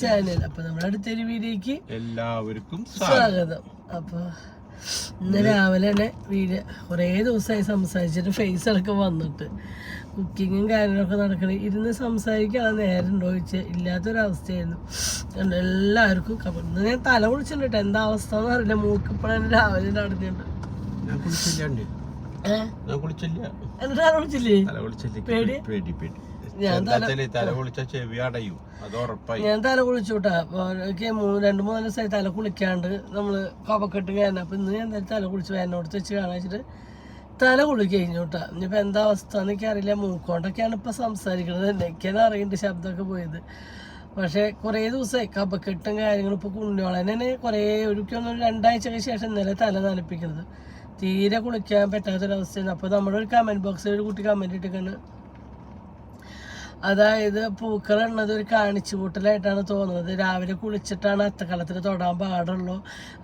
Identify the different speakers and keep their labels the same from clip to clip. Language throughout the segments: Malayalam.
Speaker 1: ചാനൽ. അപ്പൊ നമ്മുടെ അടുത്തൊരു വീഡിയോക്ക്
Speaker 2: എല്ലാവർക്കും
Speaker 1: സ്വാഗതം. അപ്പൊ ഇന്ന് രാവിലെ തന്നെ വീഡിയോ കുറേ ദിവസമായി സംസാരിച്ചിട്ട് ഫേസ് അടക്കം വന്നിട്ട് കുക്കിങ്ങും കാര്യങ്ങളൊക്കെ നടക്കണേ ഇരുന്ന് സംസാരിക്കാൻ നേരം ഉണ്ടോ ചോദിച്ചാൽ ഇല്ലാത്തൊരവസ്ഥയായിരുന്നു. എല്ലാവർക്കും ഇന്ന് ഞാൻ തല കുളിച്ചിട്ടുണ്ട്. എന്താ അവസ്ഥ എന്ന് അറിയില്ല. മൂക്കിപ്പോഴാണ് രാവിലെ നടന്നിട്ടുണ്ട്. എന്നിട്ട് തല കുളിച്ചില്ലേ? ഞാൻ തല കുളിച്ചുട്ടാ. 2-3 ദിവസമായി തല കുളിക്കാണ്ട് നമ്മള് കപക്കെട്ട് കയറണം. അപ്പൊ ഇന്ന് ഞാൻ എന്തായാലും തല കുളിച്ച് വേനോടത്ത് വെച്ച് കാണിച്ചിട്ട് തല കുളി കഴിഞ്ഞോട്ടാ. ഇനിയിപ്പോ എന്താ അവസ്ഥ എന്നൊക്കെ അറിയില്ല. മൂക്കോണ്ടൊക്കെയാണ് ഇപ്പൊ സംസാരിക്കുന്നത്. എനിക്കെന്നെ അറിയുന്നുണ്ട് ശബ്ദമൊക്കെ പോയത്. പക്ഷെ കുറേ ദിവസമായി കപക്കെട്ടും കാര്യങ്ങളും. ഇപ്പൊ കുഞ്ഞോളനെ കുറേ ഒരു 2 ആഴ്ചക്ക് ശേഷം ഇന്നലെ തല നനപ്പിക്കുന്നത്. തീരെ കുളിക്കാൻ പറ്റാത്തൊരവസ്ഥയാണ്. അപ്പൊ നമ്മുടെ ഒരു കമന്റ് ബോക്സിൽ ഒരു കുട്ടി കമന്റ് ഇട്ടിരിക്കുന്നു, അതായത് പൂക്കൾ എണ്ണത് ഒരു കാണിച്ചു കൂട്ടലായിട്ടാണ് തോന്നുന്നത്. രാവിലെ കുളിച്ചിട്ടാണ് അത്തക്കളത്തിൽ തൊടാൻ പാടുള്ളൂ,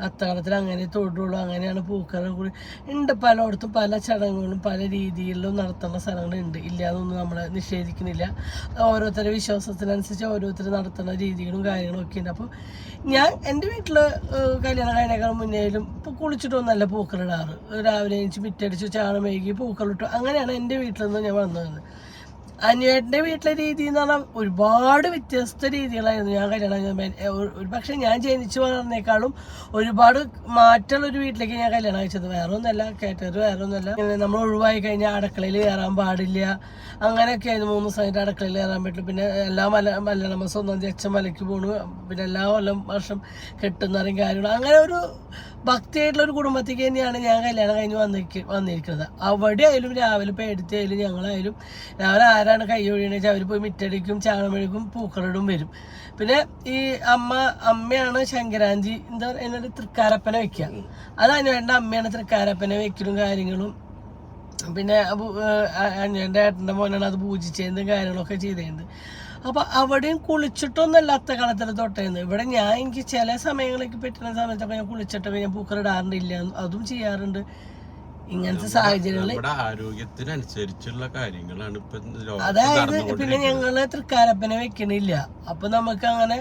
Speaker 1: അത്തക്കളത്തിൽ അങ്ങനെ തൊടുള്ളൂ, അങ്ങനെയാണ് പൂക്കൾ ഉണ്ട്. പലയിടത്തും പല ചടങ്ങുകളും പല രീതിയിലും നടത്തുന്ന സ്ഥലങ്ങളുണ്ട്. ഇല്ലയെന്നൊന്നും നമ്മളെ നിഷേധിക്കുന്നില്ല. ഓരോരുത്തരുടെ വിശ്വാസത്തിനനുസരിച്ച് ഓരോരുത്തർ നടത്തുന്ന രീതികളും കാര്യങ്ങളും ഒക്കെ ഉണ്ട്. അപ്പോൾ ഞാൻ എൻ്റെ വീട്ടിൽ കല്യാണം കഴിഞ്ഞേക്കാൾ മുന്നേലും ഇപ്പോൾ കുളിച്ചിട്ടൊന്നല്ല പൂക്കളിടാറ്. രാവിലെ എനിക്ക് മിറ്റടിച്ച് ചാണം മെഴുകി പൂക്കളിട്ടു. അങ്ങനെയാണ് എൻ്റെ വീട്ടിൽ നിന്ന് ഞാൻ വന്നത്. അനിയേട്ടൻ്റെ വീട്ടിലെ രീതി എന്ന് പറഞ്ഞാൽ ഒരുപാട് വ്യത്യസ്ത രീതികളായിരുന്നു. ഞാൻ കല്യാണം ഒരു പക്ഷേ ഞാൻ ജനിച്ചു വളർന്നേക്കാളും ഒരുപാട് മാറ്റമുള്ളൊരു വീട്ടിലേക്ക് ഞാൻ കല്യാണം കഴിച്ചത്. വേറെ ഒന്നല്ല, കേട്ടത് വേറെ ഒന്നല്ല. നമ്മൾ ഒഴിവായി കഴിഞ്ഞാൽ അടുക്കളയിൽ കയറാൻ പാടില്ല, അങ്ങനെയൊക്കെ ആയിരുന്നു. 3 ദിവസമായിട്ട് അടുക്കളയിൽ കയറാൻ പറ്റില്ല. പിന്നെ എല്ലാ മലയാള മാസം 1-ാം തീയതി അച്ഛൻ മലയ്ക്ക് പോണു. പിന്നെ എല്ലാ വർഷം കെട്ടുന്നറിയും കാര്യങ്ങളും. അങ്ങനെ ഒരു ഭക്തിയായിട്ടുള്ള ഒരു കുടുംബത്തേക്ക് തന്നെയാണ് ഞാൻ കല്യാണം കഴിഞ്ഞ് വന്നിരിക്കുന്നത്. അവിടെ ആയാലും രാവിലെ പേടുത്തിയായാലും ഞങ്ങളായാലും രാവിലെ ആരാണ് കൈ ഒഴിയണെന്ന് വെച്ചാൽ അവർ പോയി മിറ്റടിക്കും, ചാണമെഴുകും, പൂക്കളിടും വരും. പിന്നെ ഈ അമ്മയാണ് ശങ്കരാഞ്ചി എന്താ എന്നൊരു തൃക്കാരപ്പന വെക്കുക. അതാണ് എൻ്റെ അമ്മയാണ് തൃക്കാരപ്പന വെക്കലും കാര്യങ്ങളും. പിന്നെ എൻ്റെ ഏട്ടൻ്റെ മോനാണ് അത് പൂജിച്ചതും കാര്യങ്ങളൊക്കെ ചെയ്തത്. അപ്പൊ അവിടെയും കുളിച്ചിട്ടൊന്നല്ല അത്തക്കാലത്തിൽ തൊട്ടേന്ന്. ഇവിടെ എനിക്ക് ചില സമയങ്ങളൊക്കെ പറ്റുന്ന സമയത്തൊക്കെ ഞാൻ കുളിച്ചിട്ടൊക്കെ ഞാൻ പൂക്കളിടാറുണ്ടില്ല, അതും ചെയ്യാറുണ്ട്. ഇങ്ങനത്തെ സാഹചര്യങ്ങളിൽ
Speaker 2: ആരോഗ്യത്തിനനുസരിച്ചുള്ള കാര്യങ്ങളാണ്.
Speaker 1: അതായത് പിന്നെ ഞങ്ങള് തൃക്കാരപ്പനെ വെക്കണില്ല. അപ്പൊ നമുക്ക് അങ്ങനെ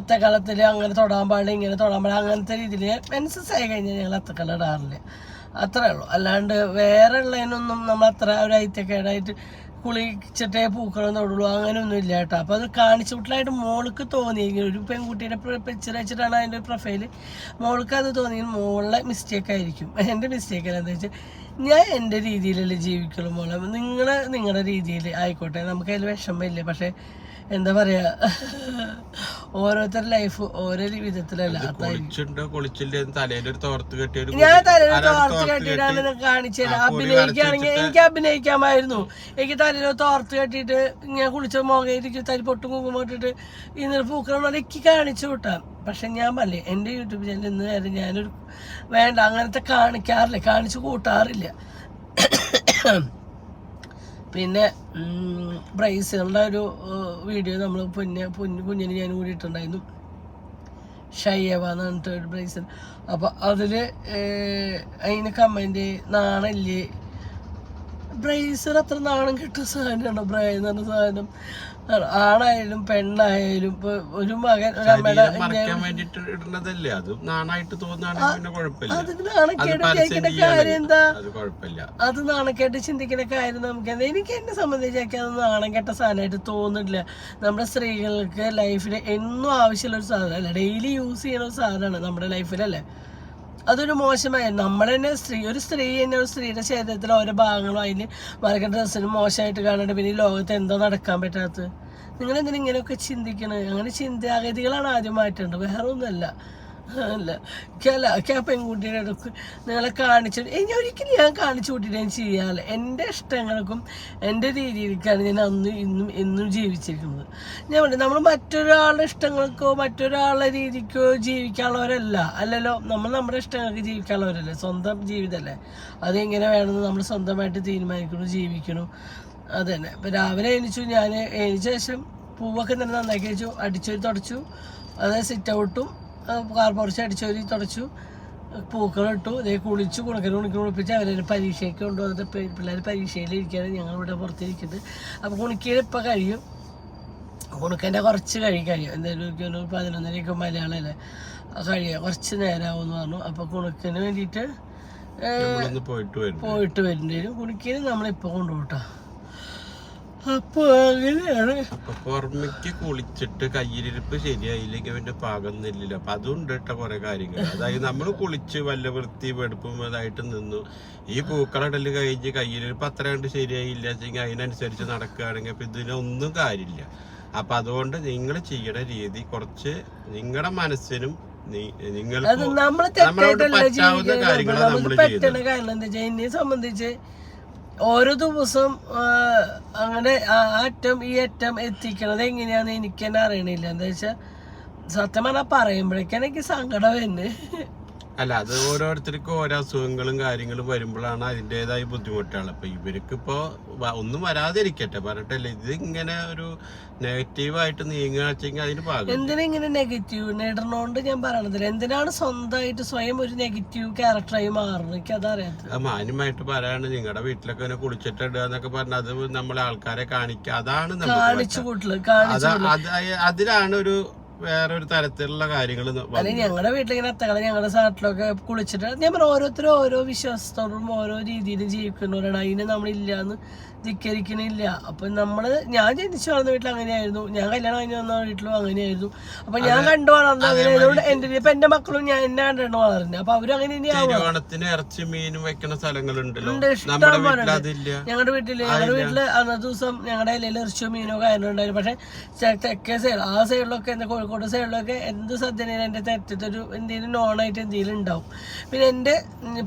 Speaker 1: അത്തക്കാലത്തില് അങ്ങനെ തൊടാൻ പാടില്ല, ഇങ്ങനെ തൊടാൻ പാടില്ല, അങ്ങനത്തെ രീതിയിൽ മെൻസസ്സായി കഴിഞ്ഞാൽ ഞങ്ങൾ അത്തക്കല ഇടാറില്ല. അത്രേ ഉള്ളൂ. അല്ലാണ്ട് വേറെ ഉള്ളതിനൊന്നും നമ്മൾ അത്ര ഒരു ഐറ്റക്കേടായിട്ട് കുളിച്ചിട്ടേ പൂക്കളും തൊടുള്ളൂ അങ്ങനെയൊന്നും ഇല്ല കേട്ടോ. അപ്പോൾ അത് കാണിച്ചുകൂട്ടലായിട്ട് മോൾക്ക് തോന്നി. ഒരു പെൺകുട്ടിയുടെ പിക്ചർ വെച്ചിട്ടാണ് അതിൻ്റെ പ്രൊഫൈല്. മോൾക്ക് അത് തോന്നി മോളുടെ മിസ്റ്റേക്ക് ആയിരിക്കും. എൻ്റെ മിസ്റ്റേക്ക് അല്ല. എന്താ വെച്ചാൽ ഞാൻ എൻ്റെ രീതിയിലല്ലേ ജീവിക്കുള്ളൂ മോളെ. നിങ്ങളുടെ രീതിയിൽ ആയിക്കോട്ടെ, നമുക്കതിൽ വിഷമമില്ല. പക്ഷേ എന്താ പറയാ, ഓരോരുത്തരുടെ ലൈഫ് ഓരോ വിധത്തിലല്ല. ഞാൻ തലയിൽ തോർത്ത് കെട്ടിയിട്ടാണ് കാണിച്ചത്. അഭിനയിക്കുകയാണെങ്കിൽ എനിക്ക് അഭിനയിക്കാമായിരുന്നു. എനിക്ക് തലയിൽ തോർത്ത് കെട്ടിയിട്ട് ഞാൻ കുളിച്ച മുഖയിലേക്ക് തരിപ്പൊട്ടും കുങ്കുമം ഇട്ടിട്ട് ഇന്നലെ പൂക്കളെ എനിക്ക് കാണിച്ചു വിട്ടാം. പക്ഷെ ഞാൻ പറയേ എൻ്റെ യൂട്യൂബ് ചാനൽ ഇന്ന് വരെ ഞാനൊരു വേണ്ട അങ്ങനത്തെ കാണിക്കാറില്ല, കാണിച്ചു കൂട്ടാറില്ല. പിന്നെ ബ്രൈസുകളുടെ ഒരു വീഡിയോ നമ്മൾ കുഞ്ഞിന് ഞാൻ കൂടിയിട്ടുണ്ടായിരുന്നു. ഷയ്യവ എന്ന് പറഞ്ഞിട്ട് ഒരു ബ്രൈസൽ. അപ്പോൾ അതിൽ അതിന് കമൻറ്റ് നാണല്ലേ ബ്രൈസർ അത്ര നാണം കിട്ടുന്ന സാധനമാണ്. ബ്രൈ എന്ന് പറഞ്ഞ സാധനം ആണായാലും പെണ്ണായാലും ഇപ്പൊ ഒരു മകൻ ഒരു അമ്മയുടെ അത് നാണക്കേട് ചിന്തിക്കുന്ന കാര്യം എന്താ? അത് നാണക്കേട്ട് ചിന്തിക്കുന്ന കാര്യം നമുക്ക് എന്താ? എനിക്ക് എന്നെ സംബന്ധിച്ചൊക്കെ അത് നാണം കെട്ട സാധനമായിട്ട് തോന്നില്ല. നമ്മുടെ സ്ത്രീകൾക്ക് ലൈഫിൽ എന്നും ആവശ്യമുള്ള ഒരു സാധനമല്ല, ഡെയിലി യൂസ് ചെയ്യുന്ന ഒരു സാധനമാണ് നമ്മുടെ ലൈഫിലല്ലേ. അതൊരു മോശമായ നമ്മൾ തന്നെ ഒരു സ്ത്രീ തന്നെ ഒരു സ്ത്രീയുടെ ശരീരത്തിൽ ഓരോ ഭാഗങ്ങളും അതിന് മറക്കേണ്ട ഡ്രസ്സിനും മോശമായിട്ട് കാണേണ്ട. പിന്നെ ഈ ലോകത്ത് എന്തോ നടക്കാൻ പറ്റാത്തത്? നിങ്ങളെന്തിനും ഇങ്ങനെയൊക്കെ ചിന്തിക്കണത്? അങ്ങനെ ചിന്താഗതികളാണ് ആദ്യം മാറ്റേണ്ടത്, വേറെ ഒന്നുമല്ല. ആ പെൺകുട്ടിയുടെ അടുക്ക് നിങ്ങളെ കാണിച്ചിട്ട് ഒരിക്കലും ഞാൻ കാണിച്ചു കൂട്ടിയിട്ട് ഞാൻ ചെയ്യാറില്ല. എൻ്റെ ഇഷ്ടങ്ങൾക്കും എൻ്റെ രീതിയിലേക്കാണ് ഞാൻ എന്നും ജീവിച്ചിരിക്കുന്നത്. ഞാൻ പറഞ്ഞു, നമ്മൾ മറ്റൊരാളുടെ ഇഷ്ടങ്ങൾക്കോ മറ്റൊരാളുടെ രീതിക്കോ ജീവിക്കാനുള്ളവരല്ല അല്ലല്ലോ. നമ്മൾ നമ്മുടെ ഇഷ്ടങ്ങൾക്ക് ജീവിക്കാനുള്ളവരല്ലേ. സ്വന്തം ജീവിതമല്ലേ, അതെങ്ങനെ വേണമെന്ന് നമ്മൾ സ്വന്തമായിട്ട് തീരുമാനിക്കണം, ജീവിക്കണം. അത് തന്നെ. ഇപ്പം രാവിലെ എണീച്ച ശേഷം പൂവൊക്കെ തന്നെ നന്നാക്കി വെച്ചു, അടിച്ചൊരു തുടച്ചു. അതായത് സിറ്റ് ഔട്ടും കാർ പുറച്ച് അടിച്ചൊരു തുടച്ചു, പൂക്കളിട്ടു, ഇതേ കുളിച്ചു, കുളിപ്പിച്ച് അവരെ പരീക്ഷയ്ക്ക് കൊണ്ടുവന്നിട്ട് പിള്ളേർ പരീക്ഷയിലിരിക്കുകയാണ്. ഞങ്ങളിവിടെ പുറത്തിരിക്കുന്നത്. അപ്പോൾ കുണിക്കൽ ഇപ്പം കഴിയും. കുണുക്കൻ്റെ കുറച്ച് കഴിയും എന്തായാലും 11:30 മലയാളമല്ലേ കഴിയുക, കുറച്ച് നേരമാവുമെന്ന് പറഞ്ഞു. അപ്പോൾ കുണുക്കിന് വേണ്ടിയിട്ട് പോയിട്ട് വരേണ്ടി വരും. കുണുക്കിന് നമ്മളിപ്പോൾ കൊണ്ടുപോട്ടാ. അപ്പൊ അങ്ങനെയാണ്.
Speaker 2: പുറമേക്ക് കുളിച്ചിട്ട് കയ്യിലിരിപ്പ് ശരിയായില്ലെങ്കിൽ അവന്റെ പാകം നെല്ലില്ല. അപ്പൊ അതുകൊണ്ട് കേട്ട കുറെ കാര്യങ്ങൾ. അതായത് നമ്മൾ കുളിച്ച് വല്ല വൃത്തി വെടുപ്പും അതായിട്ട് നിന്നു, ഈ പൂക്കളിടല് കഴിഞ്ഞ് കയ്യിലിരിപ്പ് അത്ര കണ്ട് ശരിയായില്ല വെച്ചെങ്കിൽ അതിനനുസരിച്ച് നടക്കുകയാണെങ്കിൽ അപ്പൊ ഇതിനൊന്നും കാര്യമില്ല. അപ്പൊ അതുകൊണ്ട് നിങ്ങൾ ചെയ്യണ രീതി കുറച്ച് നിങ്ങളുടെ മനസ്സിനും നിങ്ങൾക്ക് നമ്മളോട് പറ്റാവുന്ന കാര്യങ്ങളാണ് നമ്മൾ ചെയ്യുന്നത്.
Speaker 1: കാരണം എന്താ വെച്ചാൽ എന്നെ സംബന്ധിച്ച് ഓരോ ദിവസം അങ്ങനെ ആ അറ്റം ഈ അറ്റം എത്തിക്കണത് എങ്ങനെയാന്ന് എനിക്ക് തന്നെ അറിയണില്ല. എന്താ വെച്ചാൽ സത്യം പറഞ്ഞാൽ പറയുമ്പോഴേക്കാണ് എനിക്ക് സങ്കടം വരുന്നത്.
Speaker 2: അല്ല, അത് ഓരോരുത്തർക്കും ഓരോ അസുഖങ്ങളും കാര്യങ്ങളും വരുമ്പോഴാണ് അതിൻ്റെതായ ബുദ്ധിമുട്ടുകൾ. അപ്പൊ ഇവർക്ക് ഇപ്പോ ഒന്നും വരാതിരിക്കട്ടെ പറഞ്ഞിട്ടല്ലേ ഇത് ഇങ്ങനെ ഒരു നെഗറ്റീവായിട്ട് നീങ്ങാച്ചെങ്കിൽ അതിന് പാകം.
Speaker 1: എന്തിനാ ഇങ്ങനെ നെഗറ്റീവ് നേടണോണ്ട് ഞാൻ പറയണതില്ല. എന്തിനാണ് സ്വന്തമായിട്ട് സ്വയം ഒരു നെഗറ്റീവ് ക്യാരക്ടറായി മാറുന്നത്? എനിക്ക് അതറിയാം.
Speaker 2: മാന്യമായിട്ട് പറയാണ് നിങ്ങളുടെ വീട്ടിലൊക്കെ ഇങ്ങനെ കുളിച്ചിട്ടുണ്ട് എന്നൊക്കെ പറഞ്ഞാൽ അത് നമ്മളെ ആൾക്കാരെ കാണിക്കുക, അതാണ്
Speaker 1: കാണിച്ചു കൂട്ടല്.
Speaker 2: അതിലാണ് ഒരു വേറൊരു തരത്തിലുള്ള കാര്യങ്ങൾ.
Speaker 1: അല്ലെങ്കിൽ ഞങ്ങളുടെ വീട്ടിലിങ്ങനെ അത്തകളെ ഞങ്ങളുടെ നാട്ടിലൊക്കെ കുളിച്ചിട്ട് ഞാൻ പറഞ്ഞ ഓരോരുത്തരും ഓരോ വിശ്വാസത്തോടും ഓരോ രീതിയിലും ജീവിക്കുന്നവരാണ്. അതിന് നമ്മളില്ലാന്ന് ധിക്കരിക്കണില്ല. അപ്പൊ ഞാൻ ജനിച്ചു വളർന്ന വീട്ടിൽ അങ്ങനെയായിരുന്നു, ഞാൻ കല്യാണം കഴിഞ്ഞ് വന്ന വീട്ടിലും അങ്ങനെയായിരുന്നു. അപ്പൊ ഞാൻ കണ്ടു വളർന്ന അങ്ങനെയായതുകൊണ്ട് എന്റെ മക്കളും ഞാൻ എന്നെ കണ്ടിട്ട് വളർന്നത്. അപ്പൊ അവരും അങ്ങനെ
Speaker 2: തന്നെയാവും. ഇറച്ചി മീനും വെക്കുന്ന സ്ഥലങ്ങളുണ്ടല്ലോ
Speaker 1: ഞങ്ങളുടെ വീട്ടില്. അന്നത്തെ ദിവസം ഞങ്ങളുടെ ഇലയിൽ ഇറച്ചിയോ മീനോ കാര്യങ്ങളുണ്ടായിരുന്നു. പക്ഷെ തെക്കേ സൈഡ് ആ സൈഡിലൊക്കെ എന്താ കോഴിക്കോട് സൈഡിലൊക്കെ എന്ത് സദ്യനും എന്റെ തെറ്റത്തൊരു എന്തെങ്കിലും നോണായിട്ട് എന്തെങ്കിലും ഉണ്ടാവും. പിന്നെ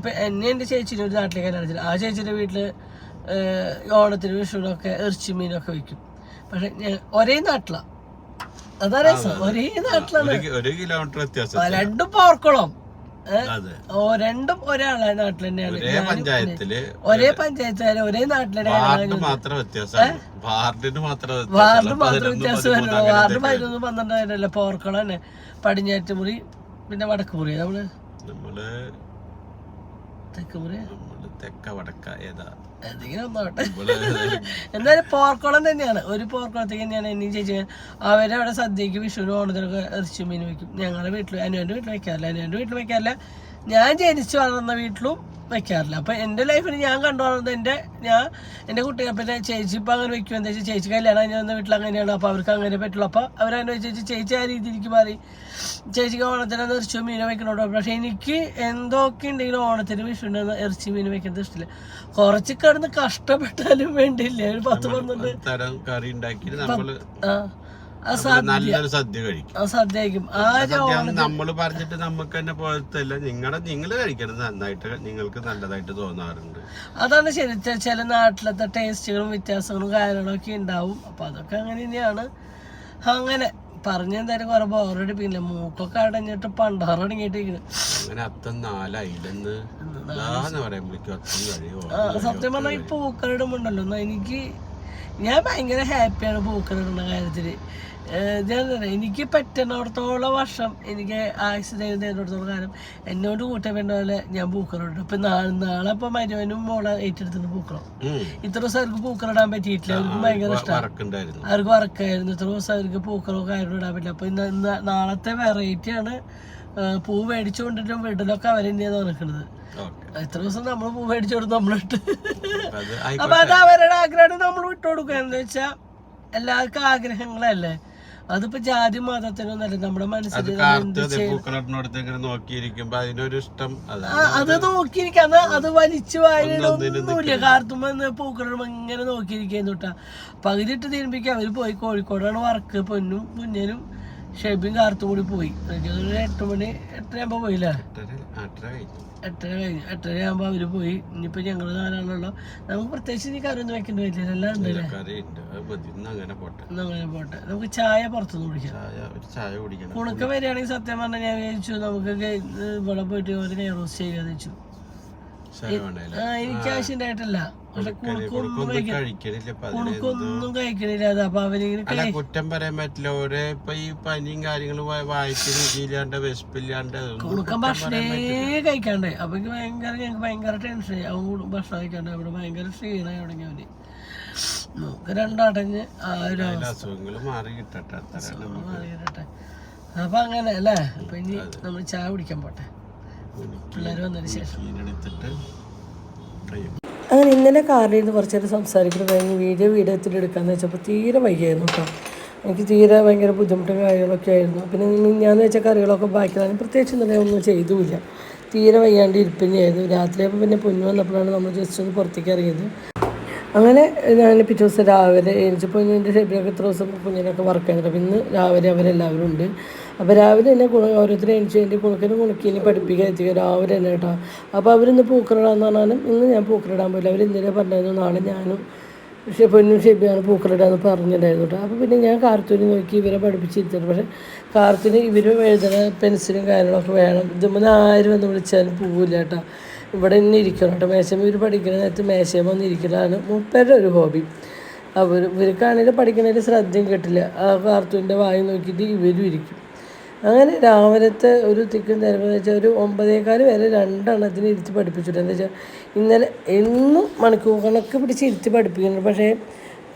Speaker 1: എന്റെ ചേച്ചിയുടെ ഒരു നാട്ടിലേക്ക് കല്യാണം, ആ ചേച്ചിയുടെ വീട്ടില് ഓണത്തിന് വിഷുവിനൊക്കെ ഇറച്ചി മീനൊക്കെ വെക്കും. പക്ഷെ ഒരേ നാട്ടിലാ, അതാ രസം. ഒരേ നാട്ടിലാണ്,
Speaker 2: 1 കിലോമീറ്റർ വ്യത്യാസം.
Speaker 1: രണ്ടും പോർക്കുളം, രണ്ടും ഒരാളെ നാട്ടിൽ തന്നെയാണ്. ഒരേ പഞ്ചായത്തില് ഒരേ നാട്ടിലെ
Speaker 2: വാർഡ് മാത്രം വ്യത്യാസം വരുള്ളൂ.
Speaker 1: വാർഡ് 11-12 വരല്ലേ. പോർക്കുളം തന്നെ പടിഞ്ഞാറ്റുമുറി, പിന്നെ വടക്കുമുറി. നമ്മള് തെക്കുമുറി എന്തായാലും പോർക്കുളം തന്നെയാണ്. ഒരു പോർക്കുളത്തേക്ക് തന്നെയാണ് എന്നെയും ചേച്ചി. അവരവിടെ സദ്യക്ക് വിഷുവിന് ഓണത്തിനൊക്കെ ഇറച്ചി മീൻ വെക്കും. ഞങ്ങളുടെ വീട്ടിൽ അനുവിന്റെ വീട്ടിൽ വെക്കാറില്ല. ഞാൻ ജനിച്ചു വളർന്ന വീട്ടിലും വെക്കാറില്ല. അപ്പൊ എന്റെ ലൈഫിൽ ഞാൻ കണ്ടു വളർന്നത് എന്റെ കുട്ടികളെ പിന്നെ ചേച്ചി ഇപ്പൊ അങ്ങനെ വെക്കും. എന്താ വെച്ചാൽ ചേച്ചി കല്യാണം കഴിഞ്ഞ് വന്ന വീട്ടിൽ അങ്ങനെയാണ്. അപ്പൊ അവർക്ക് അങ്ങനെ പറ്റുള്ളൂ. അപ്പൊ അവരങ്ങനെ വെച്ച് ചേച്ചി ആ രീതിയിലേക്ക് മാറി. ചേച്ചിക്ക് ഓണത്തിന് ഇറച്ചി മീനോ വെക്കണോട്ടോ. പക്ഷെ എനിക്ക് എന്തൊക്കെ ഉണ്ടെങ്കിലും ഓണത്തിന് വിഷുവിന് ഇറച്ചി മീൻ വെക്കുന്നത് ഇഷ്ടമില്ല. കുറച്ച് കിടന്ന് കഷ്ടപ്പെട്ടാലും വേണ്ടില്ല ഒരു 10-12
Speaker 2: കറി ഉണ്ടാക്കി
Speaker 1: നല്ലൊരു സദ്യ കഴിക്കും.
Speaker 2: നമ്മള് പറഞ്ഞിട്ട് നമുക്ക് തന്നെ പോലത്തല്ല, നിങ്ങൾ കഴിക്കണത് നന്നായിട്ട് നിങ്ങൾക്ക് നല്ലതായിട്ട് തോന്നാറുണ്ട്.
Speaker 1: അതാണ് ശരി. ചില നാട്ടിലത്തെ ടേസ്റ്റുകളും വ്യത്യാസങ്ങളും കാര്യങ്ങളൊക്കെ ഉണ്ടാവും. അപ്പൊ അതൊക്കെ അങ്ങനെ തന്നെയാണ്. അങ്ങനെ പറഞ്ഞെന്തായാലും കുറെ ബോറടി. പിന്നെ മൂക്കൊക്കെ അടഞ്ഞിട്ട് പണ്ടാറടങ്ങിയിട്ടിരിക്കുന്നു. സത്യം പറഞ്ഞാൽ ഈ പൂക്കളിടുമുണ്ടല്ലോ ഞാൻ ഭയങ്കര ഹാപ്പിയാണ് പൂക്കളിടുന്ന കാര്യത്തില്. എനിക്ക് പറ്റുന്നിടത്തോളം വർഷം എനിക്ക് ആക്സിഡന്റ് ചെയ്യുന്നിടത്തോളം കാലം എന്നോട് കൂട്ടപ്പെട്ട പോലെ ഞാൻ പൂക്കളിടും. ഇപ്പൊ നാളെ ഇപ്പൊ മരുവനും മോളെ ഏറ്റെടുത്തിട്ട് പൂക്കളം. ഇത്ര ദിവസം അവർക്ക് പൂക്കളിടാൻ പറ്റിയിട്ടില്ല. അവർക്ക് ഭയങ്കര ഇഷ്ടമാണ്. അവർക്ക് വർക്കായിരുന്നു. ഇത്ര ദിവസം അവർക്ക് പൂക്കളോ കാര്യങ്ങളും ഇടാൻ പറ്റില്ല. അപ്പൊ ഇന്ന് നാളത്തെ വെറൈറ്റിയാണ് പൂ മേടിച്ചുകൊണ്ടിട്ടും വീട്ടിലൊക്കെ അവരെന്നെയാണ് നടക്കുന്നത്. എത്ര ദിവസം നമ്മൾ പൂ മേടിച്ചു കൊടുത്ത് നമ്മളിട്ട്. അപ്പൊ അത് അവരുടെ ആഗ്രഹം നമ്മൾ വിട്ടുകൊടുക്കുക. എന്താ വെച്ചാ എല്ലാവർക്കും ആഗ്രഹങ്ങളല്ലേ. അതിപ്പോ ജാതി മതത്തിനൊന്നല്ല, നമ്മുടെ മനസ്സിൽ അത് നോക്കിയിരിക്കാം. അത് വലിച്ചു വായിലൊന്നുമില്ല. കാർത്തുമ്പോ പൂക്കളിടുമ്പോ ഇങ്ങനെ നോക്കിയിരിക്കുന്നു കേട്ടാ. പകുതിയിട്ട് തീരുമ്പിക്കാൻ അവര് പോയി. കോഴിക്കോടാണ് വർക്ക്. പൊന്നും കുഞ്ഞനും ഷെബിയും കാർത്തും കൂടി പോയി. 8 മണി 8:30 പോയില്ലേ. 8:30 ആകുമ്പോ അവര് പോയി. ഇനിയിപ്പോ ഞങ്ങള് 4 ആളുള്ളൂ. നമുക്ക് പ്രത്യേകിച്ച് ഇനി കറിയൊന്നും വെക്കേണ്ടി വരില്ല. എല്ലാം ഉണ്ടല്ലേ. അങ്ങനെ പോട്ടെ. നമുക്ക് ചായ പുറത്തുനിന്ന് കുടിക്കാം. കുണുക്ക വരികയാണെങ്കിൽ സത്യം പറഞ്ഞാൽ ഞാൻ വിചാരിച്ചു നമുക്ക് ഇവിടെ പോയിട്ട് ഒരു നെയ്റോസ് ചെയ്യാന്ന് വെച്ചു. എനിക്ക് ആവശ്യണ്ടായിട്ടില്ല. പക്ഷെ കുണുക്കൊന്നും കഴിക്കണില്ല. അത് അപ്പൊ അവരിങ്ങനെ
Speaker 2: കുറ്റം പറയാൻ പറ്റില്ല. ഓരോ ഇപ്പൊ ഈ പനിയും കാര്യങ്ങളും വായിച്ച് രുചിയില്ലാണ്ട് വിശപ്പില്ലാണ്ട്
Speaker 1: കുണുക്കം ഭക്ഷണേ കഴിക്കാണ്ട്. അപ്പൊ ഞങ്ങൾക്ക് ഭയങ്കര ടെൻഷനായി. അവൻ ഭക്ഷണം കഴിക്കാണ്ട് അവിടെ ഭയങ്കര ക്ഷീണമായി തുടങ്ങി അവന്. നമുക്ക് രണ്ടടഞ്ഞ് ആ ഒരു
Speaker 2: അസുഖങ്ങൾ മാറി കിട്ടട്ടെ,
Speaker 1: മാറി കിട്ടട്ടെ. അപ്പൊ അങ്ങനെ അല്ലേ. അപ്പൊ ഇനി നമ്മൾ ചായ കുടിക്കാൻ പോട്ടെ, പിള്ളേർ വന്നതിന് ശേഷം. അങ്ങനെ ഇന്നലെ കാറിലിരുന്ന് കുറച്ച് നേരം സംസാരിക്കുന്നത് കഴിഞ്ഞ് വീഡിയോ എടുക്കാമെന്ന് വെച്ചപ്പോൾ തീരെ വൈകിയായിരുന്നു കേട്ടോ. എനിക്ക് തീരെ ഭയങ്കര ബുദ്ധിമുട്ടും കാര്യങ്ങളൊക്കെ ആയിരുന്നു. പിന്നെ ഞാൻ വെച്ച കറികളൊക്കെ ബാക്കിയാണ്, പ്രത്യേകിച്ച് ഇന്നലെ ഒന്നും ചെയ്തുമില്ല. തീരെ വയ്യാണ്ട് ഇരിപ്പിനെയായിരുന്നു. രാത്രിയപ്പോൾ പിന്നെ പൊന്നു വന്നപ്പോഴാണ് നമ്മൾ ജസ്റ്റ് ഒന്ന് പുറത്തേക്ക് ഇറങ്ങിയത്. അങ്ങനെ ഞാൻ പിറ്റേ ദിവസം രാവിലെ എണീച്ചപ്പോൾ എൻ്റെ ഷെബിയൊക്കെ ഇത്ര ദിവസം കുഞ്ഞിനൊക്കെ വർക്ക് ചെയ്യുന്നുണ്ട്. അപ്പോൾ ഇന്ന് രാവിലെ അവരെല്ലാവരും ഉണ്ട്. അപ്പോൾ രാവിലെ തന്നെ ഓരോരുത്തരും എണീച്ച് എൻ്റെ കുണുക്കിനി പഠിപ്പിക്കാൻ എത്തിക്കുക രാവിലെ തന്നെ കേട്ടോ. അപ്പോൾ അവരിന്ന് പൂക്കളിടാന്ന് പറഞ്ഞാലും ഇന്ന് ഞാൻ പൂക്കളിടാൻ പോയില്ല. അവർ ഇന്നലെ പറഞ്ഞായിരുന്നു നാളെ ഞാനും പൊന്നും ഷെബിയാണ് പൂക്കളിടാന്ന് പറഞ്ഞിട്ടുണ്ടായിരുന്നു കേട്ടോ. അപ്പോൾ പിന്നെ ഞാൻ കാർത്തൂരി നോക്കി ഇവരെ പഠിപ്പിച്ചിരുത്തുന്നു. പക്ഷേ കാർത്തൂര് ഇവർ എഴുതുന്ന പെൻസിലും കാര്യങ്ങളൊക്കെ വേണം. ഇതുമ്പോൾ ആരും വന്ന് വിളിച്ചാലും പോവില്ല കേട്ടോ. ഇവിടെ തന്നെ ഇരിക്കണം കേട്ടോ. മേശമ ഇവർ പഠിക്കുന്ന നേരത്ത് മേശമ വന്ന് ഇരിക്കലാണ് മൂപ്പരുടെ ഒരു ഹോബി. ഇവർക്കാണെങ്കിലും പഠിക്കുന്നതിൽ ശ്രദ്ധയും കിട്ടില്ല. ആ കാർത്തൂരിൻ്റെ വായി നോക്കിയിട്ട് ഇവരും ഇരിക്കും. അങ്ങനെ രാവിലത്തെ ഒരു തിക്കും തിരക്കെന്ന് വെച്ചാൽ ഒരു 9:15 വരെ രണ്ടെണ്ണത്തിന് ഇരുത്തി പഠിപ്പിച്ചിട്ട്. എന്താ വെച്ചാൽ ഇന്നലെ എന്നും മണിക്കൂർ കണക്ക് പിടിച്ച് ഇരുത്തി പഠിപ്പിക്കുന്നുണ്ട്. പക്ഷേ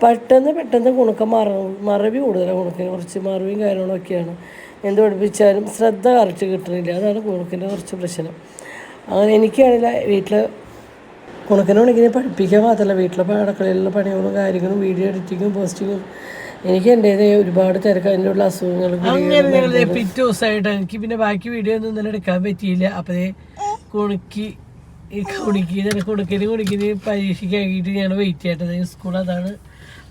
Speaker 1: പെട്ടെന്ന് കുണുക്കം മറവി കൂടുതലാണ്. കുണുക്കിന് കുറച്ച് മറവിയും കാര്യങ്ങളൊക്കെയാണ്. എന്ത് പഠിപ്പിച്ചാലും ശ്രദ്ധ കറക്റ്റ് കിട്ടുന്നില്ല. അതാണ് കുണുക്കിൻ്റെ കുറച്ച് പ്രശ്നം. അങ്ങനെ എനിക്കാണെങ്കിൽ വീട്ടിൽ കുണുക്കിനെ പഠിപ്പിക്കാൻ മാത്രമല്ല, വീട്ടിലെ അടുക്കളയിലുള്ള പണികളും കാര്യങ്ങളും വീഡിയോ എഡിറ്റിങ്ങും പോസ്റ്റിങ്ങും എനിക്ക് എൻ്റേതായ ഒരുപാട് തിരക്ക്, അതിൻ്റെ ഉള്ള അസുഖങ്ങൾ. അങ്ങനെ ഞങ്ങൾ പിറ്റേ ദിവസമായിട്ട് എനിക്ക് പിന്നെ ബാക്കി വീഡിയോ ഒന്നും ഇന്നലെ എടുക്കാൻ പറ്റിയില്ല. അപ്പോഴേ കുണുക്കിന് പരീക്ഷയ്ക്ക് ആക്കിയിട്ട് ഞാൻ വെയിറ്റ് ചെയ്തിട്ടത് സ്കൂൾ അതാണ്.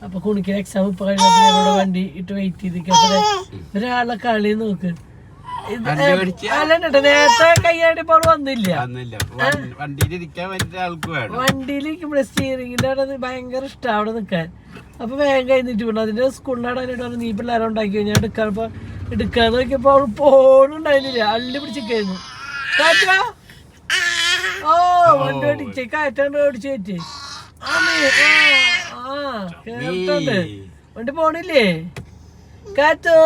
Speaker 1: അപ്പോൾ കുണുക്കിന് എക്സാം ഇപ്പോൾ കഴിഞ്ഞപ്പോൾ ഞങ്ങളുടെ വണ്ടി ഇട്ട് വെയിറ്റ് ചെയ്തിരിക്കുക. അപ്പോൾ ഒരാളെ കളി നോക്ക്. നേരത്തെ കൈയാടിപ്പോ വന്നില്ല. വണ്ടിയിലിരിക്കുമ്പോഴേ സ്റ്റിയറിംഗിന്റെ അവിടെ ഭയങ്കര ഇഷ്ടമാണ് അവിടെ നിൽക്കാൻ. അപ്പൊ വേഗം കഴിഞ്ഞിട്ട് വീണു. അതിന്റെ സ്കൂളിനോട് അതിനോട് പറഞ്ഞു നീ പിള്ളേരെ ഉണ്ടാക്കി ഞാൻ എടുക്കാന്ന് നോക്കിയപ്പോ അവൾ പോണുണ്ടായിരുന്നില്ല. അള്ളി പിടിച്ചിരിക്കായിരുന്നു. കാറ്റാ ഓ വണ്ടി ഓടിച്ചേ, കാറ്റാണ്ട് ഓടിച്ചു കയറ്റി. കേട്ടുണ്ട് വണ്ടി പോണില്ലേ കാറ്റോ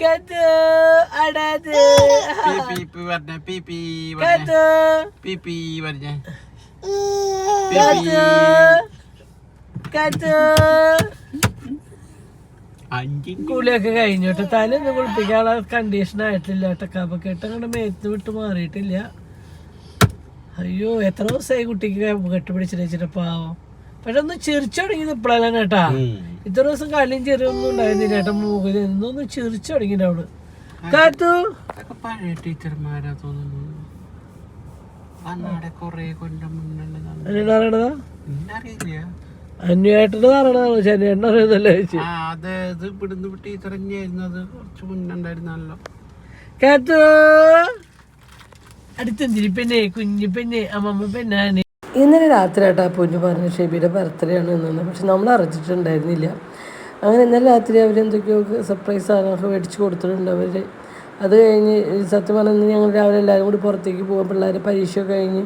Speaker 1: കാറ്റോ അടാത് കാറ്റോ കൂലിയൊക്കെ കഴിഞ്ഞോട്ടെ. തലൊന്നും കുളിപ്പിക്കാനുള്ള കണ്ടീഷൻ ആയിട്ടില്ല കേട്ടോ. കപക്കെട്ട് അങ്ങോട്ട് മേത്ത് വിട്ട് മാറിയിട്ടില്ല. അയ്യോ എത്ര ദിവസമായി കുട്ടിക്ക് കെട്ടുപിടിച്ചിട്ട് വെച്ചിട്ട് പാവം. പക്ഷെ ഒന്ന് ചിരിച്ചു തുടങ്ങിയത് ഇപ്പോഴല്ല കേട്ടാ. ഇത്ര ദിവസം കളിയും ചെറിയൊന്നും ഉണ്ടായിരുന്നില്ല കേട്ടോ. മൂക്കിൽ എന്നൊന്ന് ചിരിച്ചു തുടങ്ങിയിട്ട് അവള്. കാത്തു
Speaker 2: പഴയ ടീച്ചർമാരാ തോന്നുന്നു.
Speaker 1: അറിയണതാ അന്വേട്ടന്റെ പറയണതാണോ? ശനിയേട്ടൻ അറിയുന്നല്ലേ ചേച്ചി. കാത്തു അടുത്തെന്തിരി പെണ്ണെ കുഞ്ഞു പെണ്ണെ അമ്മമ്മ പെണ്ണാണ്. ഇന്നലെ രാത്രി ആയിട്ടാ പൊന്നു പറഞ്ഞ ഷെബിയുടെ ബർത്ത്ഡേ ആണ് ഇന്ന്. പക്ഷെ നമ്മൾ അറിഞ്ഞിട്ടുണ്ടായിരുന്നില്ല. അങ്ങനെ ഇന്നലെ രാത്രി അവരെന്തൊക്കെയോ സർപ്രൈസ് സാധനമൊക്കെ മേടിച്ച് കൊടുത്തിട്ടുണ്ട് അവർ. അത് കഴിഞ്ഞ് സത്യം പറഞ്ഞാൽ ഞങ്ങൾ രാവിലെ എല്ലാവരും കൂടി പുറത്തേക്ക് പോകാൻ, പിള്ളേർ പരീക്ഷ കഴിഞ്ഞ്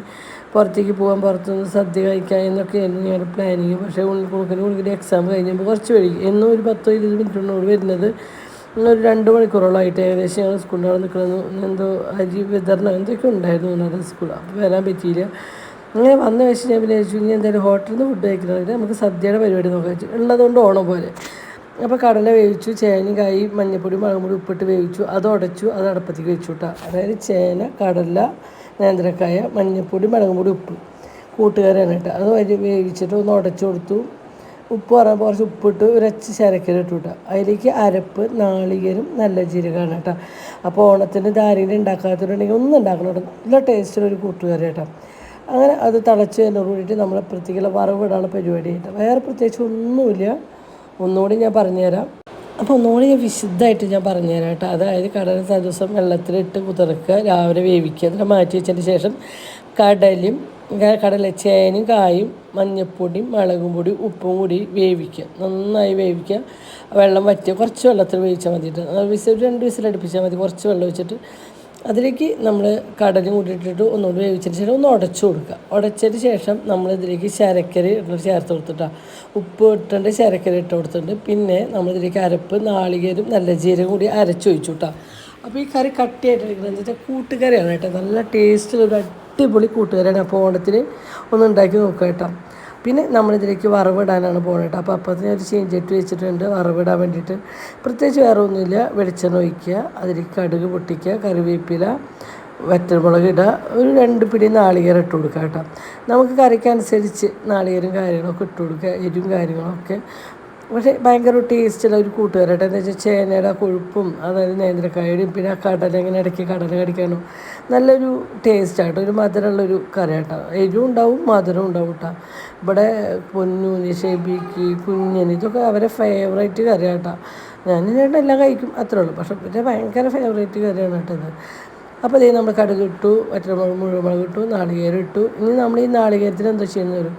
Speaker 1: പുറത്തേക്ക് പോകാൻ, പുറത്തുനിന്ന് സദ്യ കഴിക്കാൻ എന്നൊക്കെയായിരുന്നു ഞങ്ങളുടെ പ്ലാനിങ്. പക്ഷേ കുണുക്കിൻ്റെ എക്സാം കഴിഞ്ഞപ്പോൾ കുറച്ച് വൈകി. എന്നും ഒരു 10-20 മിനിറ്റിനോട് വരുന്നത് ഒരു 2 മണിക്കൂറോളമായിട്ട് ഏകദേശം ഞങ്ങൾ സ്കൂളിൽ അവിടെ നിൽക്കുന്നത്. എന്തോ അരി വിതരണം എന്തൊക്കെ ഉണ്ടായിരുന്നു നമ്മുടെ സ്കൂൾ. അപ്പോൾ വരാൻ പറ്റിയില്ല. അങ്ങനെ വന്ന വെച്ച് ഞാൻ പിന്നെ വെച്ചു ഇനി എന്തായാലും ഹോട്ടലിൽ നിന്ന് ഫുഡ് കഴിക്കണമെങ്കിൽ നമുക്ക് സദ്യയുടെ പരിപാടി നോക്കാൻ വെച്ചു. ഉള്ളതുകൊണ്ട് ഓണം പോലെ. അപ്പോൾ കടല വേവിച്ചു, ചേനയും കായി മഞ്ഞപ്പൊടി മുളകുപൊടി ഉപ്പിട്ട് വേവിച്ചു, അത് ഉടച്ചു, അത് അടുപ്പത്തേക്ക് വെച്ചു കേട്ടോ. അതായത് ചേന, കടല, നേന്ത്രക്കായ, മഞ്ഞപ്പൊടി മുളകുപൊടി ഉപ്പ് കൂട്ടുകാരാണ് കേട്ടോ. അത് വേവിച്ചിട്ട് ഒന്ന് ഉടച്ചു കൊടുത്തു. ഉപ്പ് പറയുമ്പോൾ കുറച്ച് ഉപ്പിട്ട് ഉരച്ച് ശർക്കര ഇട്ടു കേട്ടോ. അതിലേക്ക് അരപ്പ്, നാളികേരം, നല്ല ജീരകമാണ് കേട്ടോ. അപ്പോൾ ഓണത്തിന് ധാരിയിൽ ഉണ്ടാക്കാത്തവരുണ്ടെങ്കിൽ ഒന്നും ഉണ്ടാക്കണം കേട്ടോ. നല്ല ടേസ്റ്റിലൊരു കൂട്ടുകാരി കേട്ടോ. അങ്ങനെ അത് തിളച്ച് എന്നോട് കൂടിയിട്ട് നമ്മൾ പ്രത്യേകിച്ചുള്ള വറവിടാനുള്ള പരിപാടി കേട്ടോ. വേറെ പ്രത്യേകിച്ച് ഒന്നുമില്ല. ഒന്നുകൂടി ഞാൻ പറഞ്ഞുതരാം. അപ്പോൾ ഒന്നുകൂടി ഞാൻ വിശുദ്ധമായിട്ട് ഞാൻ പറഞ്ഞുതരാം കേട്ടോ. അതായത് കടല ദിവസം വെള്ളത്തിലിട്ട് കുതിർക്കുക, രാവിലെ വേവിക്കുക, അതിനെ മാറ്റി വെച്ചതിന് ശേഷം കടല ചേനയും കായും മഞ്ഞപ്പൊടിയും മുളകും പൊടി ഉപ്പും കൂടി വേവിക്കുക, നന്നായി വേവിക്കുക. വെള്ളം വറ്റുക, കുറച്ച് വെള്ളത്തിൽ വേവിച്ചാൽ മതിയിട്ട് 2 വിസിലടുപ്പിച്ചാൽ മതി. കുറച്ച് വെള്ളം ഒഴിച്ചിട്ട് അതിലേക്ക് നമ്മൾ കടലും കൂട്ടിയിട്ടിട്ട് ഒന്നുകൂടി വേവിച്ചതിന് ശേഷം ഒന്ന് ഉടച്ചു കൊടുക്കുക. ഉടച്ചതിന് ശേഷം നമ്മളിതിലേക്ക് ശർക്കര ചേർത്ത് കൊടുത്തിട്ടാണ്. ഉപ്പ് ഇട്ടുണ്ട്, ശർക്കര ഇട്ട് കൊടുത്തിട്ടുണ്ട്. പിന്നെ നമ്മളിതിലേക്ക് അരപ്പ്, നാളികേരം, നല്ല ജീരകം കൂടി അരച്ചൊഴിച്ചു കേട്ടോ. അപ്പോൾ ഈ കറി കട്ടിയായിട്ടിരിക്കുന്നത് എന്താ വെച്ചാൽ കൂട്ടുകറിയാണ് കേട്ടോ. നല്ല ടേസ്റ്റിലൊരു അടിപൊളി കൂട്ടുകറിയാണ്. അപ്പോൾ ഓണത്തിന് ഒന്ന് ഉണ്ടാക്കി നോക്കുക കേട്ടോ. പിന്നെ നമ്മളിതിലേക്ക് വറവിടാനാണ് പോകുന്നത്. അപ്പോൾ അപ്പത്തിന് ഒരു ചീഞ്ചട്ടി വെച്ചിട്ടുണ്ട് വറവിടാൻ വേണ്ടിയിട്ട്. പ്രത്യേകിച്ച് വേറെ ഒന്നുമില്ല. വെളിച്ചെണ്ണ ഒഴിക്കുക, അതിലേക്ക് കടുക് പൊട്ടിക്കുക, കറിവേപ്പില, വറ്റൽമുളക് ഇടുക, ഒരു 2 പിടി നാളികേരം ഇട്ട് കൊടുക്കുക കേട്ടോ. നമുക്ക് കറിക്കനുസരിച്ച് നാളികേരം കാര്യങ്ങളൊക്കെ ഇട്ട് കൊടുക്കുക, എരിവും കാര്യങ്ങളൊക്കെ. പക്ഷേ ഭയങ്കര ടേസ്റ്റുള്ള ഒരു കൂട്ടുകാരായിട്ട് എന്താ വെച്ചാൽ ചേനയുടെ കൊഴുപ്പും അതായത് നേന്ത്രക്കായുടെയും പിന്നെ കടല ഇങ്ങനെ ഇടയ്ക്ക് കടല കടിക്കാനും നല്ലൊരു ടേസ്റ്റാട്ടോ, ഒരു മധുരമുള്ളൊരു കറിയാട്ടോ. എരിവും ഉണ്ടാവും മധുരവും ഉണ്ടാവും കേട്ടോ. ഇവിടെ പൊന്നൂന്, ഷെബിക്ക്, കുഞ്ഞിന് ഇതൊക്കെ അവരെ ഫേവറേറ്റ് കറിയാട്ടോ. ഞാൻ എല്ലാം കഴിക്കും അത്രേ ഉള്ളൂ. പക്ഷേ പിന്നെ ഭയങ്കര ഫേവറേറ്റ് കറിയാണ് കേട്ടോ ഇത്. അപ്പോൾ ഇതേ നമ്മൾ കടുക് ഇട്ടു, വറ്റൽമുളക്, മുഴുവൻ ഇട്ടു, നാളികേരം ഇട്ടു. ഇനി നമ്മൾ ഈ നാളികേരത്തിൽ എന്താ ചെയ്യുന്നത്,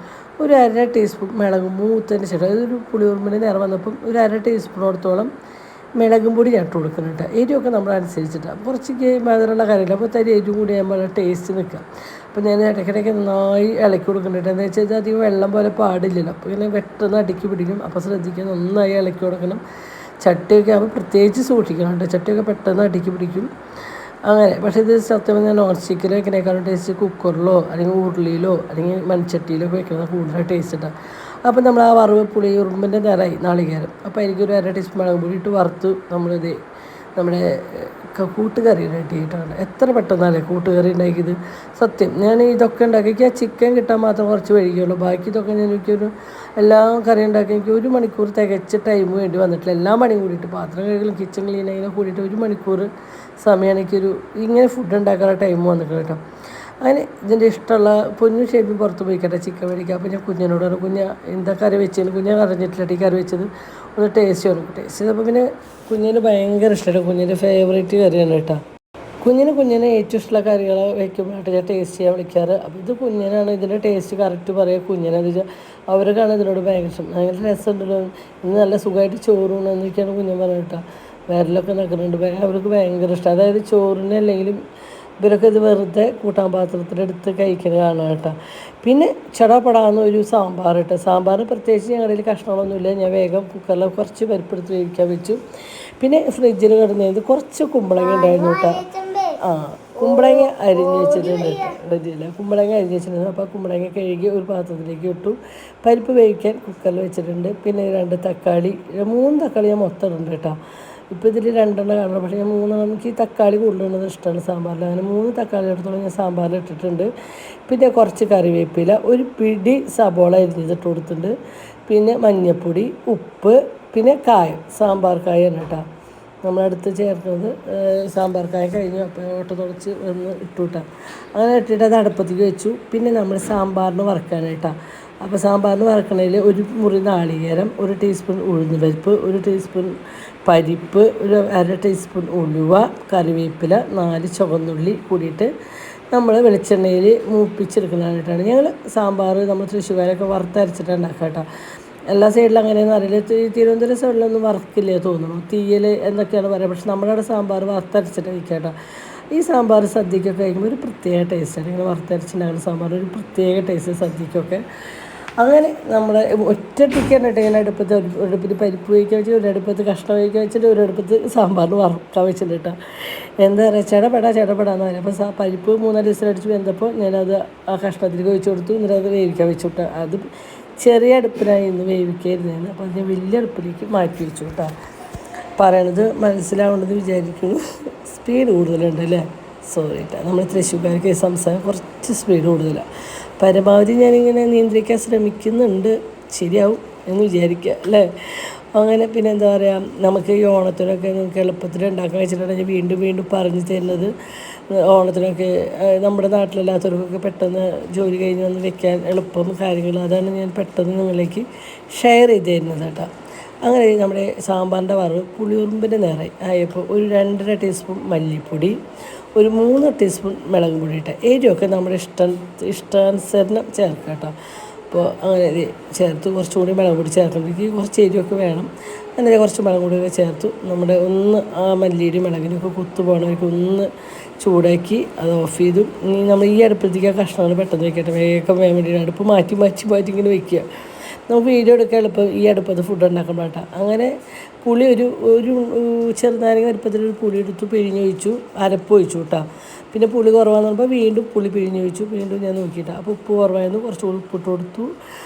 Speaker 1: ഒരു 1/2 ടീസ്പൂൺ മുളക് മൂത്തതിന് ശേഷം അതൊരു പുളിയൂർമ്പിൻ്റെ നിറം വന്നപ്പം ഒരു 1/2 ടീസ്പൂണോടത്തോളം മുളകും പൊടി ഞാൻ ഇട്ട് കൊടുക്കുന്നുണ്ട്. എരിവൊക്കെ നമ്മൾ അനുസരിച്ചിട്ടാണ്. കുറച്ച് മധുരമുള്ള കറിയില്ല, അപ്പോൾ തരി എരിവും കൂടി ആകുമ്പോൾ ടേസ്റ്റ് നിൽക്കുക. അപ്പോൾ ഞാൻ ഇടയ്ക്കിടയ്ക്ക് നന്നായി ഇളക്കി കൊടുക്കുന്നുണ്ട്. എന്താ വെച്ചാൽ ഇത് അധികം വെള്ളം പോലെ പാടില്ലല്ലോ, അപ്പോൾ ഇങ്ങനെ പെട്ടെന്ന് അടുക്കി പിടിക്കും. അപ്പോൾ ശ്രദ്ധിക്കുക, നന്നായി ഇളക്കി കൊടുക്കണം. ചട്ടിയൊക്കെ ആകുമ്പോൾ പ്രത്യേകിച്ച് സൂക്ഷിക്കണം കേട്ടോ, ചട്ടിയൊക്കെ പെട്ടെന്ന് അടുക്കി പിടിക്കും അങ്ങനെ. പക്ഷേ ഇത് സത്യം പറഞ്ഞാൽ നോൺ സ്റ്റിക്കിലോ വെക്കുന്നേക്കാളും ടേസ്റ്റ് കുക്കറിലോ അല്ലെങ്കിൽ ഉരുളിയിലോ അല്ലെങ്കിൽ മൺചട്ടിയിലോ വെക്കുന്നത് കൂടുതൽ ടേസ്റ്റ് ഉണ്ടാകും. അപ്പോൾ നമ്മൾ ആ വറവ് പുളി ഉറുമ്പിൻ്റെ നിറയി നാളികേരം, അപ്പോൾ എനിക്ക് ഒരു 1/2 ടീസ്പൂൺ മുളക് പൊടി ഇട്ട് വറുത്ത് നമ്മളിത് നമ്മുടെ കൂട്ടുകറി റെഡി ആയിട്ടാണ്. എത്ര പെട്ടെന്നല്ലേ കൂട്ടുകറി ഉണ്ടാക്കിയത്. സത്യം ഞാൻ ഇതൊക്കെ ഉണ്ടാക്കി, എനിക്ക് ആ ചിക്കൻ കിട്ടാൻ മാത്രം കുറച്ച് വൈകിയുള്ളൂ. ബാക്കി ഇതൊക്കെ ഞാൻ എനിക്കൊരു എല്ലാ കറി ഉണ്ടാക്കി എനിക്ക് 1 മണിക്കൂർ തികച്ച ടൈം വേണ്ടി വന്നിട്ടില്ല. എല്ലാ പണിയും കൂടിയിട്ട് പാത്രം കഴുകലും കിച്ചൺ ക്ലീൻ ചെയ്യുന്നതിനെ കൂടിയിട്ട് 1 മണിക്കൂർ സമയം എനിക്കൊരു ഇങ്ങനെ ഫുഡ് ഉണ്ടാക്കാനുള്ള ടൈം വന്നിട്ടുണ്ട് കേട്ടോ. അങ്ങനെ ഇതിൻ്റെ ഇഷ്ടമുള്ള പൊന്നും ഷേപ്പും പുറത്ത് പോയിക്കട്ടെ ചിക്കൻ മേടിക്കുക. അപ്പോൾ ഞാൻ കുഞ്ഞിനോട് പറഞ്ഞു, കുഞ്ഞ എന്താ കറി വെച്ചത്, കുഞ്ഞ അറിഞ്ഞിട്ടില്ല ഈ കറി വെച്ചത്, ഒന്ന് ടേസ്റ്റ് ചെയ്യണം. ടേസ്റ്റ് ചെയ്തപ്പോൾ പിന്നെ കുഞ്ഞിന് ഭയങ്കര ഇഷ്ടമാണ്. കുഞ്ഞിൻ്റെ ഫേവറേറ്റ് കറിയാണ് കേട്ടോ. കുഞ്ഞിന് ഏറ്റവും ഇഷ്ടമുള്ള കറികൾ വയ്ക്കുമ്പോഴായിട്ട് ഞാൻ ടേസ്റ്റ് ചെയ്യാൻ വിളിക്കാറ്. അപ്പോൾ ഇത് കുഞ്ഞിനാണ് ഇതിൻ്റെ ടേസ്റ്റ് കറക്റ്റ് പറയുക. കുഞ്ഞിനെന്ന് വെച്ചാൽ അവർക്കാണ് ഇതിനോട് ഭയങ്കര ഇഷ്ടം. ഭയങ്കര രസമുണ്ടല്ലോ, ഇന്ന് നല്ല സുഖമായിട്ട് ചോറുണ്ടെന്നൊക്കെയാണ് കുഞ്ഞൻ പറഞ്ഞത് കേട്ടോ. വിരലൊക്കെ നിൽക്കുന്നുണ്ട്, അവർക്ക് ഭയങ്കര ഇഷ്ടം. അതായത് ചോറിന് അല്ലെങ്കിലും ഇവരൊക്കെ ഇത് വെറുതെ കൂട്ടാൻ പാത്രത്തിലെടുത്ത് കഴിക്കുന്നത് കാണാം കേട്ടോ. പിന്നെ ചടപടാന്ന് ഒരു സാമ്പാർ കേട്ടോ. സാമ്പാർ പ്രത്യേകിച്ച് ഞങ്ങളുടെ കയ്യിൽ കഷ്ണങ്ങളൊന്നുമില്ല. ഞാൻ വേഗം കുക്കറിൽ കുറച്ച് പരിപ്പെടുത്ത് വേവിക്കാൻ വെച്ചു. പിന്നെ ഫ്രിഡ്ജിൽ കിടന്നത് കുറച്ച് കുമ്പളങ്ങ ഉണ്ടായിരുന്നു കേട്ടോ. കുമ്പളങ്ങ അരിഞ്ഞ് വെച്ചിട്ടുണ്ട് റെഡിയില്ല. കുമ്പളങ്ങ അരിഞ്ഞ് വെച്ചിട്ടുണ്ട്. അപ്പോൾ കുമ്പളങ്ങ കഴുകി ഒരു പാത്രത്തിലേക്ക് ഇട്ടു. പരിപ്പ് വേവിക്കാൻ കുക്കറിൽ വെച്ചിട്ടുണ്ട്. പിന്നെ 2 തക്കാളി, 3 തക്കാളി ഞാൻ മൊത്തം ഇടുന്നുണ്ട് കേട്ടോ. ഇപ്പോൾ ഇതിൽ 2 കാണണം, പക്ഷേ ഞാൻ 3 എനിക്ക് ഈ തക്കാളി കൂടുതലുള്ളത് ഇഷ്ടമാണ് സാമ്പാറിൽ. അങ്ങനെ 3 തക്കാളി എടുത്തോളം ഞാൻ സാമ്പാറിൽ ഇട്ടിട്ടുണ്ട്. പിന്നെ കുറച്ച് കറിവേപ്പില, ഒരു പിടി സബോള അരിഞ്ഞിട്ട് കൊടുത്തിട്ടുണ്ട്. പിന്നെ മഞ്ഞൾപ്പൊടി, ഉപ്പ്, പിന്നെ കായം, സാമ്പാർ കായാണ് കേട്ടോ നമ്മളടുത്ത് ചേർക്കുന്നത്. സാമ്പാർ കായ കഴിഞ്ഞു. അപ്പോൾ ഓട്ട തുടച്ച് ഒന്ന് ഇട്ടുവിട്ടാം. അങ്ങനെ ഇട്ടിട്ട് അത് അടുപ്പത്തേക്ക് വെച്ചു. പിന്നെ നമ്മൾ സാമ്പാറിന് വറക്കാനായിട്ടാണ്. അപ്പോൾ സാമ്പാറിന് വറക്കണതിൽ 1 മുറി നാളികേരം, 1 ടീസ്പൂൺ ഉഴുന്ന് പരിപ്പ്, 1 ടീസ്പൂൺ പരിപ്പ്, ഒരു 1/2 ടീസ്പൂൺ ഉലുവ, കറിവേപ്പില, 4 ചുവന്നുള്ളി കൂടിയിട്ട് നമ്മൾ വെളിച്ചെണ്ണയിൽ മൂപ്പിച്ചെടുക്കുന്നതായിട്ടാണ്. ഞങ്ങൾ സാമ്പാർ നമ്മൾ തൃശ്ശൂർക്കാരൊക്കെ വറുത്തരച്ചിട്ട് ഉണ്ടാക്കുക കേട്ടോ. എല്ലാ സൈഡിലും അങ്ങനെയൊന്നും അറിയില്ല. തിരുവനന്തപുരം സൈഡിലൊന്നും വറക്കില്ലേ തോന്നുന്നു, തീയൽ എന്നൊക്കെയാണ് പറയുക. പക്ഷെ നമ്മുടെ അവിടെ സാമ്പാർ വറുത്തരച്ചിട്ട് കഴിക്കുക കേട്ടോ. ഈ സാമ്പാർ സദ്യക്കൊക്കെ കഴിക്കുമ്പോൾ ഒരു പ്രത്യേക ടേസ്റ്റാണ്. ഇങ്ങനെ വറുത്തരച്ചിട്ടുണ്ടാകുന്ന സാമ്പാർ ഒരു പ്രത്യേക ടേസ്റ്റ് സദ്യക്കൊക്കെ. അങ്ങനെ നമ്മുടെ ഒറ്റയ്ക്ക് തന്നെ ഇങ്ങനെ അടുപ്പത്തിൽ പരിപ്പ് വയ്ക്കാൻ വെച്ച്, ഒരടുപ്പത്ത് കഷ്ണം വയ്ക്കാൻ വെച്ചിട്ട് ഒരടുപ്പത്ത് സാമ്പാറിന് വറുക്കാൻ വെച്ചിട്ട് കേട്ടോ. എന്താ പറയുക, ചെടപെടാന്ന് പറയാം. അപ്പോൾ പരിപ്പ് 3-4 ദിവസമടിച്ച് വെന്തപ്പോൾ ഞാനത് ആ കഷ്ണത്തിലേക്ക് ഒഴിച്ച് കൊടുത്തു. എന്നിട്ട് അത് വേവിക്കാൻ വെച്ചു കേട്ടോ. അത് ചെറിയ അടുപ്പിലായി ഇന്ന് വേവിക്കായിരുന്നേന്ന്. അപ്പോൾ അത് ഞാൻ വലിയ അടുപ്പിലേക്ക് മാറ്റി വെച്ചു കേട്ടോ. പറയണത് മനസ്സിലാവേണ്ടത് വിചാരിക്കുന്നു. സ്പീഡ് കൂടുതലുണ്ട് അല്ലേ, സോറി കേട്ടോ. നമ്മൾ തൃശ്ശൂർക്കാർക്ക് സംസാരം കുറച്ച് സ്പീഡ് കൂടുതലാണ്. പരമാവധി ഞാനിങ്ങനെ നിയന്ത്രിക്കാൻ ശ്രമിക്കുന്നുണ്ട്, ശരിയാവും എന്ന് വിചാരിക്കുക അല്ലേ. അങ്ങനെ പിന്നെ എന്താ പറയുക, നമുക്ക് ഈ ഓണത്തിനൊക്കെ നമുക്ക് എളുപ്പത്തിൽ ഉണ്ടാക്കാൻ വെച്ചിട്ടുണ്ടെങ്കിൽ വീണ്ടും പറഞ്ഞു തരുന്നത്. ഓണത്തിനൊക്കെ നമ്മുടെ നാട്ടിലല്ലാത്തവർക്കൊക്കെ പെട്ടെന്ന് ജോലി കഴിഞ്ഞ് വന്ന് വെക്കാൻ എളുപ്പം കാര്യങ്ങൾ, അതാണ് ഞാൻ പെട്ടെന്ന് നിങ്ങളിലേക്ക് ഷെയർ ചെയ്ത് തരുന്നത് കേട്ടോ. അങ്ങനെ നമ്മുടെ സാമ്പാറിൻ്റെ വറവ് പുളിയുറുമ്പിൻ്റെ നിറ ആയപ്പോൾ ഒരു 2.5 ടീസ്പൂൺ മല്ലിപ്പൊടി, ഒരു 3 ടീസ്പൂൺ മുളക് പൊടി ഇട്ട്, എരിവൊക്കെ നമ്മുടെ ഇഷ്ടാനുസരണം ചേർക്കാം കേട്ടോ. അപ്പോൾ അങ്ങനെ ചേർത്ത് കുറച്ചുകൂടി മുളക് പൊടി ചേർക്കുമ്പോഴേക്ക് കുറച്ച് എരിവൊക്കെ വേണം. അങ്ങനെ കുറച്ച് മുളക് പൊടിയൊക്കെ ചേർത്തു. നമ്മുടെ ഒന്ന് ആ മല്ലിയുടെ മുളകിനൊക്കെ കുത്തു പോകണമായിരിക്കും ഒന്ന് ചൂടാക്കി അത് ഓഫ് ചെയ്തു. ഇനി നമ്മൾ ഈ അടുപ്പത്തേക്ക് ആ കഷ്ണങ്ങൾ പെട്ടെന്ന് വെക്കട്ടെ, വേഗം വേഗം വേണ്ടി അടുപ്പ് മാറ്റി ഇങ്ങനെ വെക്കുക. നമുക്ക് വീഡിയോ എടുക്കാൻ എളുപ്പം ഈ അടുപ്പത്ത് ഫുഡ് ഉണ്ടാക്കാൻ കേട്ടോ. അങ്ങനെ പുളി ഒരു ചെറുനാരങ്ങ അടുപ്പത്തിലൊരു പുളി എടുത്തു, പിഴിഞ്ഞൊഴിച്ചു, അരപ്പ് ഒഴിച്ചു കേട്ടോ. പിന്നെ പുളി കുറവാന്ന് പറയുമ്പോൾ വീണ്ടും പുളി പിഴിഞ്ഞൊഴിച്ചു. വീണ്ടും ഞാൻ നോക്കിയിട്ടാണ്. അപ്പോൾ ഉപ്പ് കുറവായിരുന്നു, കുറച്ചുകൂടി ഉപ്പിട്ട് കൊടുത്തു.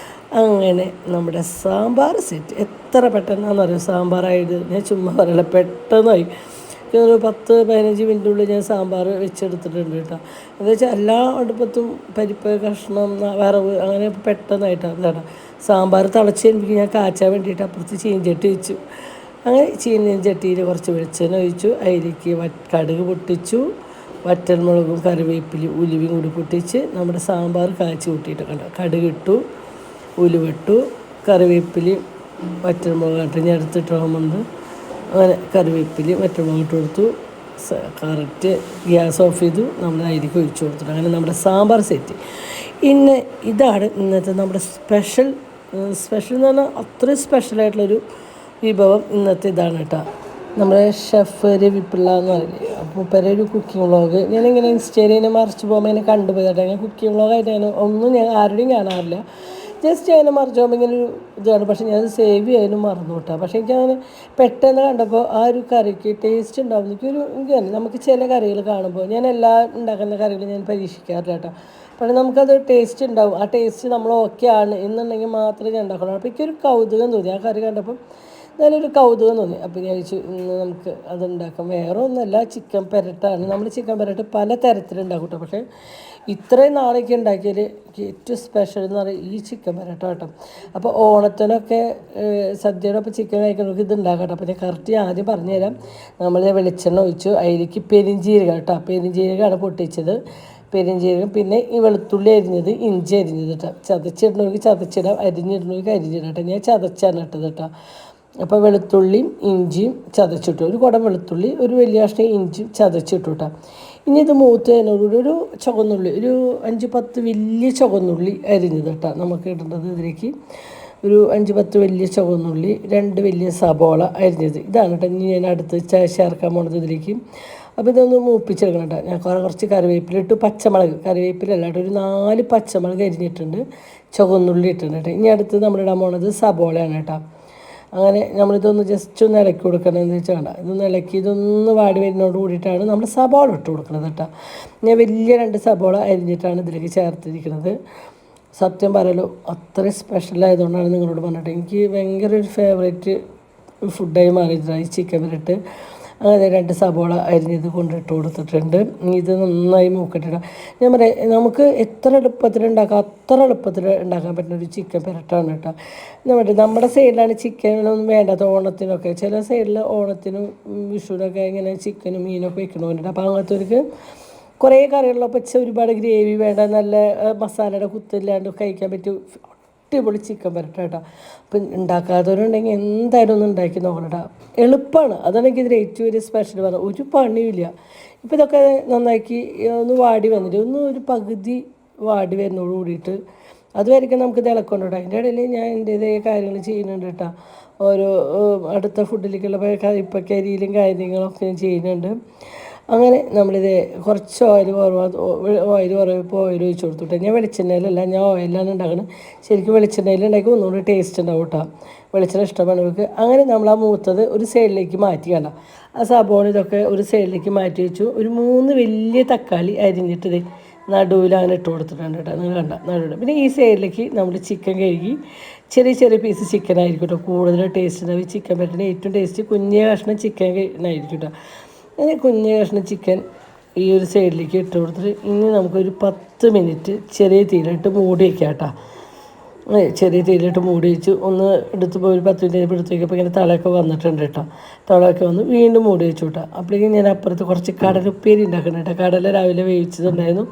Speaker 1: അങ്ങനെ നമ്മുടെ സാമ്പാർ സെറ്റ്. എത്ര പെട്ടെന്നാണെന്നറിയോ സാമ്പാറായത്? ഞാൻ ചുമ്മാ പറയല, പെട്ടെന്നായി. ഒരു 10-15 മിനിറ്റിനുള്ളിൽ ഞാൻ സാമ്പാർ വെച്ചെടുത്തിട്ടുണ്ട് കേട്ടോ. എന്താ വെച്ചാൽ എല്ലാ അടുപ്പത്തും പരിപ്പ് കഷ്ണം വറവ് അങ്ങനെ പെട്ടെന്നായിട്ടാണ് കേട്ടോ. സാമ്പാർ തിളച്ച് കഴിയുമ്പോൾ ഞാൻ കാച്ചാൻ വേണ്ടിയിട്ട് അപ്പുറത്ത് ചീഞ്ചട്ടി വെച്ചു. അങ്ങനെ ചീനച്ചട്ടിയിൽ കുറച്ച് വെളിച്ചെണ്ണ ഒഴിച്ചു. അതിലേക്ക് കടുക് പൊട്ടിച്ചു, വറ്റൽമുളകും കറിവേപ്പിലയും ഉലുവയും കൂടി പൊട്ടിച്ച് നമ്മുടെ സാമ്പാർ കാച്ചി കൂട്ടിയിട്ട് കണ്ടോ. കടുകിട്ടു, ഉലുവിട്ടു, കറിവേപ്പിലയും വറ്റൽമുളക് ഇട്ട് ഞാൻ എടുത്തിട്ടുള്ളത്. അങ്ങനെ കറിവേപ്പിലയും വറ്റൽമുളക് ഇട്ട് കൊടുത്തു. കറക്റ്റ് ഗ്യാസ് ഓഫ് ചെയ്തു. നമ്മൾ അതിലേക്ക് ഒഴിച്ചു കൊടുത്തിട്ട് അങ്ങനെ നമ്മുടെ സാമ്പാർ സെറ്റ്. ഇന്ന് ഇതാണ് ഇന്നത്തെ നമ്മുടെ സ്പെഷ്യൽ എന്ന് പറഞ്ഞാൽ അത്രയും സ്പെഷ്യലായിട്ടുള്ളൊരു വിഭവം ഇന്നത്തെ ഇതാണ് കേട്ടോ. നമ്മുടെ ഷെഫ് രവിപിള്ള എന്ന് പറയില്ലേ, അപ്പോൾ ഒരു കുക്കിംഗ് വ്ളോഗ് ഞാനിങ്ങനെ ഇൻസ്റ്റയിൽ മറിച്ച് പോകുമ്പോൾ ഇങ്ങനെ കണ്ടുപോയി കേട്ടോ. ഞാൻ കുക്കിംഗ് വ്ളോഗായിട്ട് ഞാൻ ആരുടെയും കാണാറില്ല. ജസ്റ്റ് അതിനെ മറിച്ച് പോകുമ്പോൾ ഇങ്ങനെ ഒരു ഇതാണ്. പക്ഷേ ഞാനത് സേവ് ചെയ്യാനും മറന്നു കേട്ടോ. പക്ഷേ എനിക്കങ്ങനെ പെട്ടെന്ന് കണ്ടപ്പോൾ ആ ഒരു കറിക്ക് ടേസ്റ്റ് ഉണ്ടാവും. എനിക്ക് നമുക്ക് ചില കറികൾ കാണുമ്പോൾ ഞാൻ എല്ലാ ഉണ്ടാക്കുന്ന കറികളും ഞാൻ പരീക്ഷിക്കാറില്ല കേട്ടോ. പക്ഷേ നമുക്കത് ടേസ്റ്റ് ഉണ്ടാവും. ആ ടേസ്റ്റ് നമ്മൾ ഓക്കെ ആണ് എന്നുണ്ടെങ്കിൽ മാത്രമേ ഞാൻ ഉണ്ടാക്കുള്ളൂ. അപ്പോൾ എനിക്കൊരു കൗതുകം തോന്നി ആ കറി കണ്ടപ്പം. നല്ലൊരു കൗതുകം തോന്നി. അപ്പോൾ ഞാൻ ചോദിച്ചു ഇന്ന് നമുക്ക് അതുണ്ടാക്കാം. വേറെ ഒന്നുമല്ല, ചിക്കൻ പെരട്ടാണ്. നമ്മൾ ചിക്കൻ പെരട്ട് പല തരത്തിലുണ്ടാക്കും കേട്ടോ. പക്ഷേ ഇത്രയും നാളേക്ക് ഉണ്ടാക്കിയതിൽ ഏറ്റവും സ്പെഷ്യൽ എന്ന് പറയുന്നത് ഈ ചിക്കൻ പെരട്ട കേട്ടോ. അപ്പോൾ ഓണത്തിനൊക്കെ സദ്യയോടൊപ്പം ചിക്കൻ കഴിക്കുന്നവർക്ക് ഇത് ഉണ്ടാക്കാം. അപ്പോൾ ഞാൻ കറക്റ്റ് ആദ്യം പറഞ്ഞുതരാം. നമ്മൾ വെളിച്ചെണ്ണ ഒഴിച്ചു, അതിലേക്ക് പെരിഞ്ചീരകം കേട്ടോ. പെരിഞ്ചീരകമാണ് പൊട്ടിച്ചത്. പെരിഞ്ചീരകം, പിന്നെ ഈ വെളുത്തുള്ളി അരിഞ്ഞത്, ഇഞ്ചി അരിഞ്ഞത് കേട്ടോ. ചതച്ചിടണമെങ്കിൽ ചതച്ചിടാം, അരിഞ്ഞിടണമെങ്കിൽ അരിഞ്ഞിടാം കേട്ടോ. ഞാൻ ചതച്ചാണ് ഇട്ടത് കേട്ടോ. അപ്പോൾ വെളുത്തുള്ളിയും ഇഞ്ചിയും ചതച്ചിട്ടു. ഒരു കുടം വെളുത്തുള്ളി, ഒരു വലിയ കഷ്ണം ഇഞ്ചിയും ചതച്ചിട്ടു കേട്ടോ. ഇനി ഇത് മൂത്തതിനോടുകൂടി ഒരു ചുവന്നുള്ളി, ഒരു 5-10 വലിയ ചുവന്നുള്ളി അരിഞ്ഞത് കേട്ടോ നമുക്ക് ഇടേണ്ടത്. ഇതിലേക്ക് ഒരു 5-10 വലിയ ചുവന്നുള്ളി, 2 വലിയ സബോള അരിഞ്ഞത്. ഇതാണ് കേട്ടോ ഇനി ഞാൻ അടുത്ത് ചേർക്കാൻ പോണത് ഇതിലേക്ക്. അപ്പോൾ ഇതൊന്ന് മൂപ്പിച്ചെടുക്കണം കേട്ടോ. ഞാൻ കുറച്ച് കറിവേപ്പില ഇട്ടു, പച്ചമുളക്, കറിവേപ്പില അല്ലാണ്ട് ഒരു 4 പച്ചമുളക് അരിഞ്ഞിട്ടുണ്ട്, ചുവന്നുള്ളി ഇട്ടിട്ടുണ്ട് കേട്ടോ. ഇനി അടുത്ത് നമ്മളിടാൻ പോണത് സബോളയാണ് കേട്ടോ. അങ്ങനെ നമ്മളിതൊന്ന് ജസ്റ്റ് ഒന്ന് ഇളക്കി കൊടുക്കണമെന്ന് വെച്ചാൽ വേണ്ട. ഇതൊന്ന് ഇളക്കി ഇതൊന്ന് വാടി വരുന്നതോട് കൂടിയിട്ടാണ് നമ്മൾ സബോള ഇട്ട് കൊടുക്കുന്നത് കേട്ടോ. ഞാൻ വലിയ 2 സബോള അരിഞ്ഞിട്ടാണ് ഇതിലേക്ക് ചേർത്തിരിക്കുന്നത്. സത്യം പറയലോ അത്രയും സ്പെഷ്യലായതുകൊണ്ടാണ് നിങ്ങളോട് പറഞ്ഞിട്ട്. എനിക്ക് ഭയങ്കര ഒരു ഫേവറേറ്റ് ഫുഡായി മാറിയിട്ടാണ് ഈ ചിക്കൻ പെരട്ട്. അങ്ങനെ 2 സബോള അരിഞ്ഞത് കൊണ്ടിട്ട് കൊടുത്തിട്ടുണ്ട്. ഇത് നന്നായി മൂക്കിട്ടിടാം. ഞാൻ പറയാം, നമുക്ക് എത്ര എളുപ്പത്തിൽ ഉണ്ടാക്കാം അത്ര എളുപ്പത്തിൽ ഉണ്ടാക്കാൻ പറ്റുന്ന ഒരു ചിക്കൻ പെരട്ടാണ് കേട്ടോ. നമ്മുടെ സൈഡിലാണ് ചിക്കനൊന്നും വേണ്ടാത്ത ഓണത്തിനൊക്കെ. ചില സൈഡിൽ ഓണത്തിനും വിഷുവിനൊക്കെ ഇങ്ങനെ ചിക്കനും മീനൊക്കെ വെക്കണമുണ്ട്. അപ്പോൾ അങ്ങനത്തെ കുറേ കറികളിലൊപ്പം ഒരുപാട് ഗ്രേവി വേണ്ട, നല്ല മസാലയുടെ കുത്തില്ലാണ്ട് കഴിക്കാൻ പറ്റും അടിപൊളി ചിക്കൻ പെരട്ട കേട്ടോ. അപ്പം ഉണ്ടാക്കാത്തവരുണ്ടെങ്കിൽ എന്തായാലും ഒന്ന് ഉണ്ടാക്കി നോക്കണം കേട്ടോ. എളുപ്പമാണ്, അതാണ് എനിക്ക് ഇതിൽ ഏറ്റവും വലിയ സ്പെഷ്യൽ പറഞ്ഞത്. ഒരു പണിയുമില്ല. ഇപ്പോൾ ഇതൊക്കെ നന്നാക്കി ഒന്ന് വാടി വന്നിട്ട് ഒരു പകുതി വാടി വരുന്നതോട് കൂടിയിട്ട് അതുവരെയൊക്കെ നമുക്ക് തിളക്കൊണ്ട് കേട്ടോ. അതിൻ്റെ ഇടയിൽ ഞാൻ എൻ്റേതായ കാര്യങ്ങൾ ചെയ്യുന്നുണ്ട് കേട്ടോ. ഓരോ അടുത്ത ഫുഡിലേക്കുള്ള ഇപ്പോൾ കരിയിലും കാര്യങ്ങളൊക്കെ ഞാൻ ചെയ്യുന്നുണ്ട്. അങ്ങനെ നമ്മളിത് കുറച്ച് ഓയിൽ കുറവപ്പോൾ ഓയിൽ ഒഴിച്ച് കൊടുത്തിട്ട്, ഞാൻ വെളിച്ചെണ്ണയിലല്ല, ഞാൻ ഓയിലാണ് ഉണ്ടാക്കുന്നത്. ശരിക്കും വെളിച്ചെണ്ണയിൽ ഉണ്ടാക്കി ഒന്നുകൂടി ടേസ്റ്റ് ഉണ്ടാവും കേട്ടോ. വെളിച്ചെണ്ണ ഇഷ്ടപ്പെടുന്നവർക്ക്. അങ്ങനെ നമ്മൾ ആ മൂത്തത് ഒരു സൈഡിലേക്ക് മാറ്റി കണ്ട. ആ സബോള ഇതൊക്കെ ഒരു സൈഡിലേക്ക് മാറ്റി വെച്ചു. ഒരു 3 വലിയ തക്കാളി അരിഞ്ഞിട്ട് നടുവിൽ അങ്ങനെ ഇട്ട് കൊടുത്തിട്ടുണ്ട് കേട്ടോ. നിങ്ങൾ കണ്ട നടുവിൽ. പിന്നെ ഈ സൈഡിലേക്ക് നമ്മൾ ചിക്കൻ കഴുകി ചെറിയ ചെറിയ പീസ് ചിക്കൻ ആയിരിക്കും കേട്ടോ കൂടുതൽ ടേസ്റ്റ് ഉണ്ടാവും. ചിക്കൻ പറ്റുന്ന ഏറ്റവും ടേസ്റ്റ് കുഞ്ഞ കഷ്ണം ചിക്കൻ ആയിരിക്കും കേട്ടോ. അങ്ങനെ കുഞ്ഞ കഷ്ണം ചിക്കൻ ഈ ഒരു സൈഡിലേക്ക് ഇട്ട് കൊടുത്തിട്ട് ഇനി നമുക്കൊരു 10 മിനിറ്റ് ചെറിയ തീയിലിട്ട് മൂടി വയ്ക്കാം കേട്ടോ. ചെറിയ തീയിലിട്ട് മൂടി വെച്ച് ഒന്ന് എടുത്തപ്പോൾ ഒരു 10 മിനിറ്റ് എടുത്ത് വയ്ക്കുമ്പോൾ ഇങ്ങനെ തളയൊക്കെ വന്നിട്ടുണ്ട് കേട്ടോ. തളയൊക്കെ വന്ന് വീണ്ടും മൂടി വെച്ചു കേട്ടോ. അപ്പോഴേക്കും ഞാൻ അപ്പുറത്ത് കുറച്ച് കടലുപ്പേരി ഉണ്ടാക്കണം കേട്ടോ. കടല രാവിലെ വേവിച്ചതുണ്ടായിരുന്നു.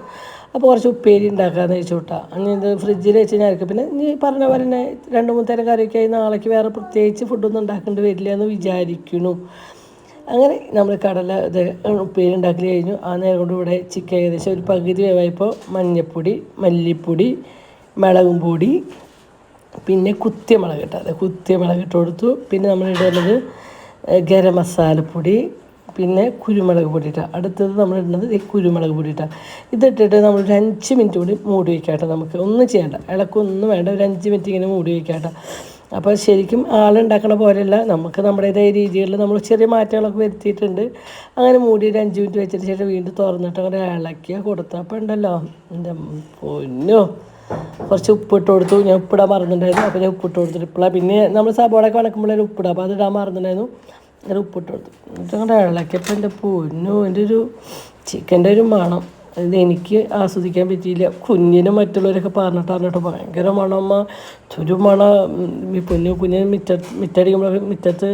Speaker 1: അപ്പോൾ കുറച്ച് ഉപ്പേരി ഉണ്ടാക്കാമെന്ന് വെച്ചു കേട്ടോ. അങ്ങനെ ഇത് ഫ്രിഡ്ജിൽ വെച്ച് ഞാൻ പിന്നെ നീ പറഞ്ഞ പോലെ തന്നെ 2-3 തരം കറിയൊക്കെ ആയി നാളേക്ക് വേറെ പ്രത്യേകിച്ച് ഫുഡൊന്നും ഉണ്ടാക്കേണ്ടി വരില്ല എന്ന് വിചാരിക്കുന്നു. അങ്ങനെ നമ്മൾ കടല ഇത് ഉപ്പേരി ഉണ്ടാക്കൽ കഴിഞ്ഞു. ആ നേരം കൊണ്ട് ഇവിടെ ചിക്കൻ ഏകദേശം ഒരു പകുതി വേവായപ്പോൾ മഞ്ഞൾപ്പൊടി, മല്ലിപ്പൊടി, മുളകും പൊടി, പിന്നെ കുത്തിയമുളക് കേട്ടോ. അത് കുത്തിയമുളക് ഇട്ട് കൊടുത്തു. പിന്നെ നമ്മൾ ഇടുന്നത് ഗരം മസാലപ്പൊടി, പിന്നെ കുരുമുളക് പൊടി ഇട്ടാൽ. അടുത്തത് നമ്മൾ ഇടുന്നത് ഈ കുരുമുളക് പൊടി ഇട്ടാൽ. ഇതിട്ടിട്ട് നമ്മൾ ഒരു 5 മിനിറ്റ് കൂടി മൂടി വയ്ക്കാം കേട്ടോ. നമുക്ക് ഒന്നും ചെയ്യേണ്ട, ഇളക്കൊന്നും വേണ്ട, ഒരു 5 മിനിറ്റ് ഇങ്ങനെ മൂടി വയ്ക്കാം കേട്ടോ. അപ്പോൾ ശരിക്കും ആളുണ്ടാക്കണ പോലെയല്ല, നമുക്ക് നമ്മുടേതായ രീതികളിൽ നമ്മൾ ചെറിയ മാറ്റങ്ങളൊക്കെ വരുത്തിയിട്ടുണ്ട്. അങ്ങനെ മൂടി ഒരു 5 മിനിറ്റ് വെച്ചതിന് ശേഷം വീണ്ടും തുറന്നിട്ട് അങ്ങനെ ഇളക്കിയാൽ കൊടുത്താൽ അപ്പോൾ ഉണ്ടല്ലോ എൻ്റെ പൊന്നോ കുറച്ച് ഉപ്പിട്ട് കൊടുത്തു. ഞാൻ ഉപ്പിടാൻ മറന്നിട്ടുണ്ടായിരുന്നു. അപ്പോൾ ഞാൻ ഉപ്പിട്ട് കൊടുത്തിട്ട് ഇപ്പോഴാണ് പിന്നെ നമ്മൾ സബോളയൊക്കെ വണക്കുമ്പോഴേ ഉപ്പിടുക. അപ്പോൾ അത് ഇടാൻ മറന്നിട്ടുണ്ടായിരുന്നു. ഞാൻ ഉപ്പിട്ട് കൊടുത്തു. എന്നിട്ട് അങ്ങോട്ട് ഇളക്കിയപ്പോൾ എൻ്റെ പൊന്നു എൻ്റെ ഒരു ചിക്കൻ്റെ ഒരു മണം ഇത് എനിക്ക് ആസ്വദിക്കാൻ പറ്റിയില്ല. കുഞ്ഞിനും മറ്റുള്ളവരൊക്കെ പറഞ്ഞിട്ട് ഭയങ്കര മണമ്മ ഒരു മണം. കുഞ്ഞിന് മിറ്റടിക്കുമ്പോൾ മുറ്റത്ത്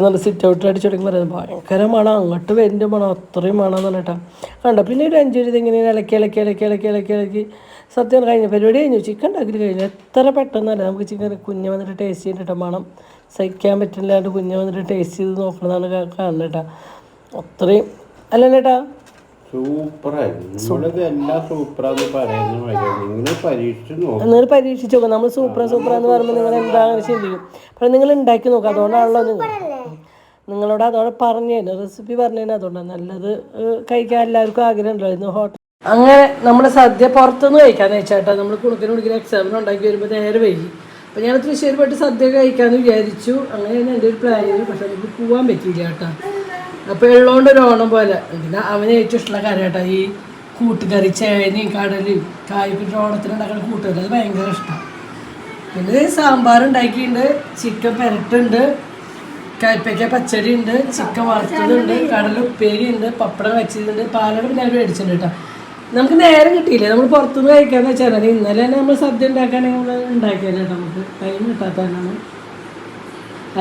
Speaker 1: നല്ല സിറ്റ് ഔട്ട് അടിച്ചടിക്കുമ്പോൾ പറയുന്നത് ഭയങ്കര മണം, അങ്ങോട്ട് വരുന്ന മണം, അത്രയും മണം എന്ന് പറഞ്ഞിട്ടാ കണ്ട. പിന്നെ ഒരു 5 മിനിറ്റ് ഇങ്ങനെ ഇളക്കി സത്യം കഴിഞ്ഞ പരിപാടി കഴിഞ്ഞു. ചിക്കൻ ഉണ്ടാക്കി കഴിഞ്ഞു. എത്ര പെട്ടെന്നല്ല നമുക്ക് ചിക്കൻ കുഞ്ഞ് വന്നിട്ട് ടേസ്റ്റ് ചെയ്തിട്ട് മണം സഹിക്കാൻ പറ്റില്ലാണ്ട് കുഞ്ഞ് വന്നിട്ട് ടേസ്റ്റ് ചെയ്ത് നോക്കണതാണ് കാണുന്നത് കേട്ടോ. അത്രയും അല്ല ചേട്ടാ നിങ്ങൾ പരീക്ഷിച്ച് നോക്കാം. നമ്മൾ സൂപ്പറാന്ന് പറയുമ്പോൾ നിങ്ങൾ എന്താണെന്ന് ചിന്തിക്കും. പക്ഷെ നിങ്ങൾ ഉണ്ടാക്കി നോക്കാം. അതുകൊണ്ടാണല്ലോ നിങ്ങളോട് അതോടെ പറഞ്ഞു റെസിപ്പി പറഞ്ഞു. അതുകൊണ്ടാണ് നല്ലത് കഴിക്കാൻ എല്ലാവർക്കും ആഗ്രഹം ഉണ്ടായിരുന്നു. അങ്ങനെ നമ്മുടെ സദ്യ പുറത്തുനിന്ന് കഴിക്കാന്ന് വെച്ചാട്ടാ. നമ്മൾ കുണുക്കിന് എക്സാമിന് ഉണ്ടാക്കി വരുമ്പോൾ നേരെ വൈകി. അപ്പോൾ ഞാൻ തൃശ്ശൂർ പോയിട്ട് സദ്യ കഴിക്കാമെന്ന് വിചാരിച്ചു. അങ്ങനെയാണ് എൻ്റെ ഒരു പ്ലാൻ ചെയ്തു. പക്ഷെ നമുക്ക് പോകാൻ പറ്റിയില്ല കേട്ടോ. അപ്പോൾ ഉള്ളതുകൊണ്ട് ഒരു ഓണം പോലെ. പിന്നെ അവന് ഏറ്റവും ഇഷ്ടമുള്ള കറി കേട്ടോ ഈ കൂട്ടുകറി, ചേനയും കടലും കായ്പിട്ട് ഓണത്തിനുണ്ടാക്കുന്ന കൂട്ടുകറി, അത് ഭയങ്കര ഇഷ്ടമാണ്. പിന്നെ സാമ്പാർ ഉണ്ടാക്കിയിട്ടുണ്ട്, ചിക്കൻ പെരട്ടുണ്ട്, കയ്പ്പയ്ക്ക പച്ചടി ഉണ്ട്, ചിക്കൻ വറുത്തതുണ്ട്, കടല ഉപ്പേരി ഉണ്ട്, പപ്പടം വെച്ചിട്ടുണ്ട്, പാലട പിന്നെ അവർ മേടിച്ചിട്ടുണ്ട് കേട്ടോ. നമുക്ക് നേരം കിട്ടിയില്ലേ. നമ്മൾ പുറത്തുനിന്ന് കഴിക്കാന്ന് വെച്ചാൽ ഇന്നലെ തന്നെ നമ്മൾ സദ്യ ഉണ്ടാക്കുകയാണെങ്കിൽ നമ്മൾ ഉണ്ടാക്കിയാലേ നമുക്ക് ടൈം കിട്ടാത്തതാണ്.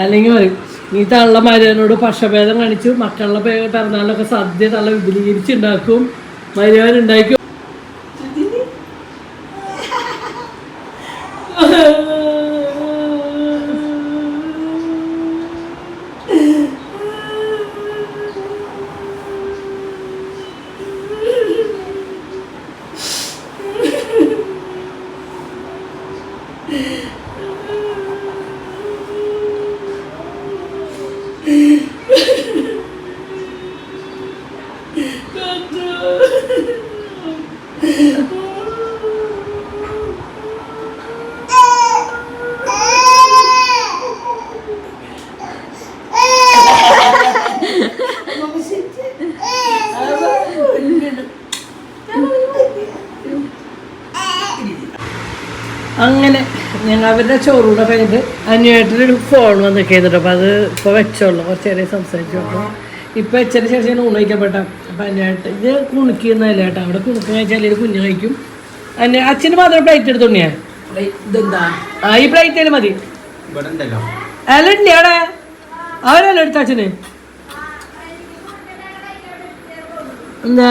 Speaker 1: അല്ലെങ്കിൽ പറയും നീ തള്ള മരുവനോട് പക്ഷഭേദം കാണിച്ചു, മക്കളുടെ പിറന്നാളിലൊക്കെ സദ്യ തള്ള വിപുലീകരിച്ചുണ്ടാക്കും, മരുവൻ ഉണ്ടാക്കും. അങ്ങനെ ഞങ്ങൾ അവരുടെ ചോറൂടെ കഴിഞ്ഞിട്ട് അന്വേട്ടനൊരു ഫോൺ വന്നൊക്കെ ചെയ്തിട്ട് അപ്പോൾ അത് ഇപ്പോൾ വെച്ചോളൂ. കുറച്ച് നേരം സംസാരിച്ചു. അപ്പോൾ ഇപ്പോൾ വെച്ചതിന് ശേഷം ഞാൻ ഊണ് കഴിക്കപ്പെട്ട. അപ്പോൾ അന്വേട്ടൻ ഇത് കുണുക്കിയെന്നല്ല കേട്ടോ. അവിടെ കുണുക്ക് കഴിച്ചാൽ അല്ലെങ്കിൽ കുഞ്ഞ് കഴിക്കും. അച്ഛന് മാത്രം പ്ലേറ്റ് എടുത്തോണ്ടിയാ ഇതെന്താ ഈ പ്ലേറ്റ് മതി. അല്ല ഉണ്ട് അവിടെ അവരല്ല എടുത്ത അച്ഛന് എന്താ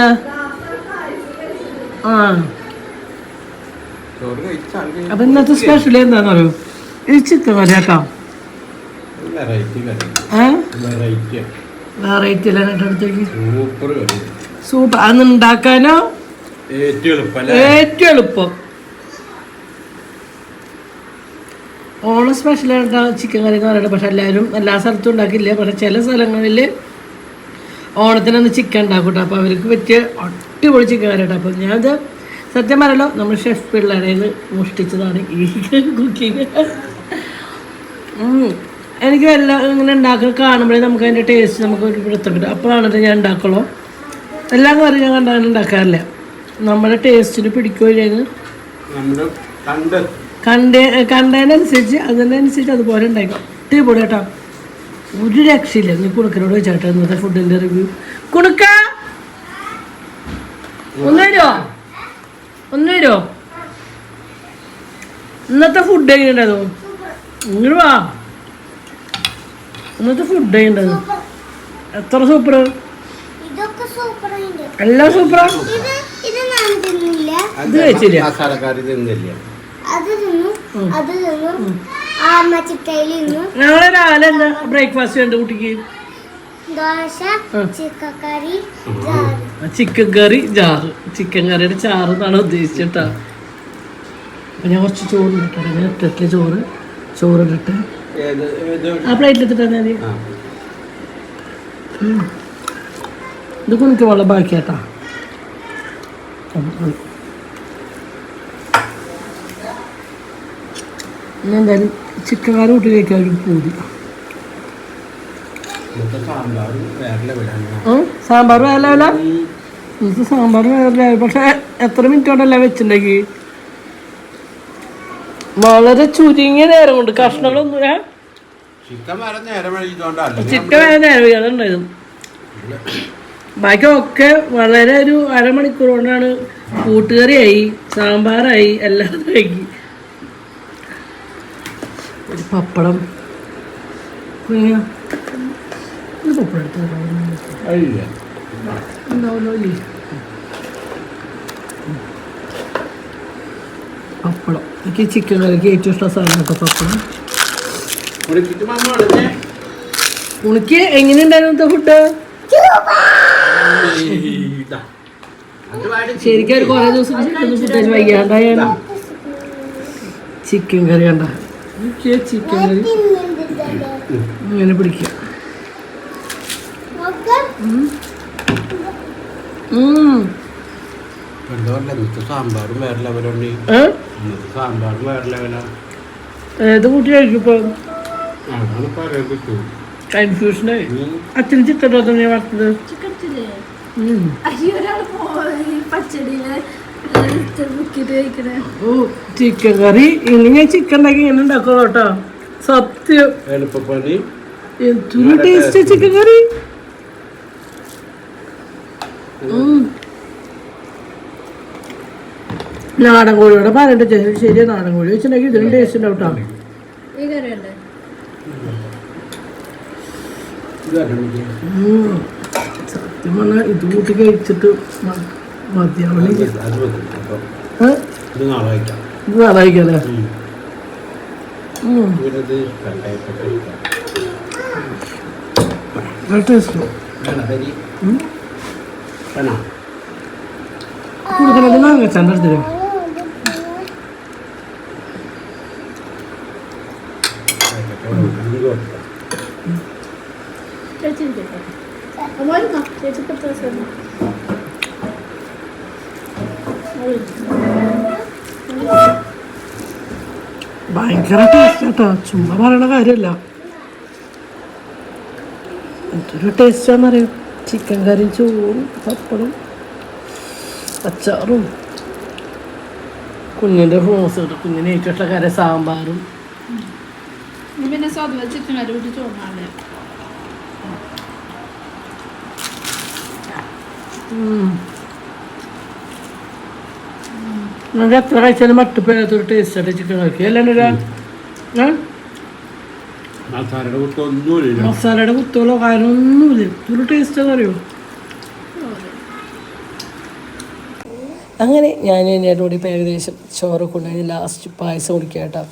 Speaker 1: അപ്പൊ ഇന്നത്തെ സ്പെഷ്യൽ എന്താന്ന് പറയൂ? ഈ ചിക്കൻ കറി കേട്ടോ. വെറൈറ്റി അല്ലേ അടുത്തേക്ക് സൂപ്പർ. അന്ന് ഉണ്ടാക്കാനോ ഏറ്റവും എളുപ്പം. ഓണം സ്പെഷ്യലായിട്ടാ ചിക്കൻ കറി എന്ന് പറയുന്നത്. പക്ഷെ എല്ലാവരും എല്ലാ സ്ഥലത്തും ഉണ്ടാക്കില്ല. പക്ഷെ ചില സ്ഥലങ്ങളിൽ ഓണത്തിനൊന്ന് ചിക്കൻ ഉണ്ടാക്കും കേട്ടോ. അപ്പോൾ അവർക്ക് പറ്റിയ അടിപൊളി ചിക്കൻ കറി കേട്ടോ. അപ്പോൾ ഞാനത് സത്യം പറയല്ലോ നമ്മൾ ഷെഫ് പിള്ളേരേൽ മോഷ്ടിച്ചതാണ് ഈ കുക്കിങ്. എനിക്ക് എല്ലാം ഇങ്ങനെ ഉണ്ടാക്കി കാണുമ്പോഴേ നമുക്ക് അതിൻ്റെ ടേസ്റ്റ് നമുക്ക് ഒരു പിടുത്തം കിട്ടും. അപ്പോഴാണ് ഞാൻ ഉണ്ടാക്കുള്ളൂ. എല്ലാ കറിയും ഞാൻ ഉണ്ടാക്കാറില്ല. നമ്മുടെ ടേസ്റ്റിന് പിടിക്കുകയില്ലെങ്കിൽ കണ്ടതിനനുസരിച്ച് അതിനനുസരിച്ച് അതുപോലെ ഉണ്ടാക്കാം. അടിപൊളി കേട്ടോ. ഒരു രക്ഷയില്ല. നീ കുണുക്കനോട് വെച്ചാട്ടോ ഇന്നത്തെ ഫുഡിൻ്റെ റിവ്യൂ. കുണുക്ക ഒന്ന് വരുമോ? ഇന്നത്തെ ഫുഡ് എങ്ങനെയുണ്ടായിരുന്നു? ഇങ്ങോട്ട് വാ. ഇന്നത്തെ ഫുഡ് എങ്ങനെയുണ്ടായിരുന്നു? എത്ര സൂപ്പർ! എല്ലാം സൂപ്പറാ. ഇത് കഴിച്ചില്ല. ഞങ്ങളെ രാവിലെ എന്താ ബ്രേക്ക്ഫാസ്റ്റ് വേണ്ട കുട്ടിക്ക്? ചിക്കൻ കറി ചാറ്. ചിക്കൻ കറിയുടെ ചാറ് എന്നാണ് ഉദ്ദേശിച്ചിട്ടാ. അപ്പൊ ഞാൻ കുറച്ച് ചോറ് ഇട്ടോ. ഞാൻ ഇട്ടിട്ടില്ല ചോറിട്ടിട്ട് ആ പ്ലേറ്റിലെത്തിട്ടാ മതി. ഇത് കുണിക്ക് വെള്ളം ബാക്കിയാട്ടാ. ഞാൻ എന്തായാലും ചിക്കൻ കറി കൂട്ടി കഴിക്കാൻ ഒരു പൂതി. സാമ്പാർ വേല ഇന്നത്തെ സാമ്പാർ വേറെ. പക്ഷെ എത്ര മിനിറ്റ് കൊണ്ടല്ലേ വെച്ചിട്ടുണ്ടെങ്കിൽ വളരെ ചുരുങ്ങിയ നേരം കൊണ്ട് കഷ്ണങ്ങളൊന്നും
Speaker 2: ചിക്കൻ വരെ നേരം വൈകിട്ടോണ്ടല്ലേ
Speaker 1: ചിക്കൻ വരെ നേരം വൈകാതുണ്ടായിരുന്നു. ബാക്കിയൊക്കെ വളരെ ഒരു അരമണിക്കൂർ കൊണ്ടാണ് കൂട്ടുകറിയായി, സാമ്പാറായി, എല്ലാം കഴിക്കി. ഒരു പപ്പടം പപ്പടം ഉണ്ടാവല്ലോ ഇല്ലേ? പപ്പടം എനിക്ക് ചിക്കൻ കറിക്ക് ഏറ്റവും ഇഷ്ടം സാധനം കേട്ടോ പപ്പടം. ഉണക്ക് എങ്ങനെയുണ്ടായിരുന്നു ഫുഡ്? ശരിക്കും ഒരു കുറേ ദിവസം ഫുഡ് വയ്യാണ്ടായാണ്. ചിക്കൻ കറി കണ്ട ചിക്കൻ കറി ഇങ്ങനെ പിടിക്കുക.
Speaker 2: സാമ്പാറും വേറെ ലെവലുണ്ട്. സാമ്പാറും വേറെ ലെവലാണ്.
Speaker 1: ഏത് കൂട്ടി കഴിക്കും ഇപ്പൊ? കൺഫ്യൂഷനായി. അച്ഛന് ചിക്കൻ ഞാൻ വളർത്തത് ചിക്കൻ കറി. ഇനി ഞാൻ ചിക്കൻ ഉണ്ടാക്കി ഇങ്ങനെ ഉണ്ടാക്കുള്ളൂ കേട്ടോ. സത്യം
Speaker 2: എളുപ്പപ്പണി.
Speaker 1: എന്തൊരു ടേസ്റ്റ് ചിക്കൻ കറി. നാടൻ കോഴിയോടെ പറഞ്ഞിട്ട് ശരിയാ. നാടൻ കോഴി വെച്ചിട്ടുണ്ടെങ്കിൽ ഇതിനും ടേസ്റ്റ് ഉണ്ടാവും കേട്ടോ. സത്യം പറഞ്ഞാൽ ഇത് കൂട്ടി കഴിച്ചിട്ട് മതിയാവണേ. ഇത് നാളെ കഴിക്കാല്ലേ? ടേസ്റ്റ് കൂടുതൽ മാങ്ങച്ചാൻ്റെ അടുത്തരും. ഭയങ്കര ടേസ്റ്റ് കേട്ടോ, ചുമ്മാ പറയണ കാര്യമല്ല. എന്തൊരു ടേസ്റ്റാന്നറിയാം. ചിക്കൻ കറിയും ചോറും പപ്പടും അച്ചാറും കുഞ്ഞിൻ്റെ ഫ്രോസ് കിട്ടും. കുഞ്ഞിന് ഏറ്റവും ഇഷ്ട കറി സാമ്പാറും.
Speaker 3: പിന്നെ ചിക്കൻ കറി കൂട്ടി ചോറിനാണ്.
Speaker 1: നമുക്ക് എത്ര കഴിച്ചാലും മട്ടുപ്പേരാത്തൊരു ടേസ്റ്റ് ആയിട്ട് ചിക്കൻ കറിക്ക് അല്ലാണ്ട് മസാലയുടെ കുത്തുകളോ കാര്യമൊന്നുമില്ല. ഒരു ടേസ്റ്റ് അറിയോ. അങ്ങനെ ഞാൻ എൻ്റെ കൂടി ഇപ്പോൾ ഏകദേശം ചോറ് കൊണ്ടുപോയി ലാസ്റ്റ് പായസം കുടിക്കുക കേട്ടോ.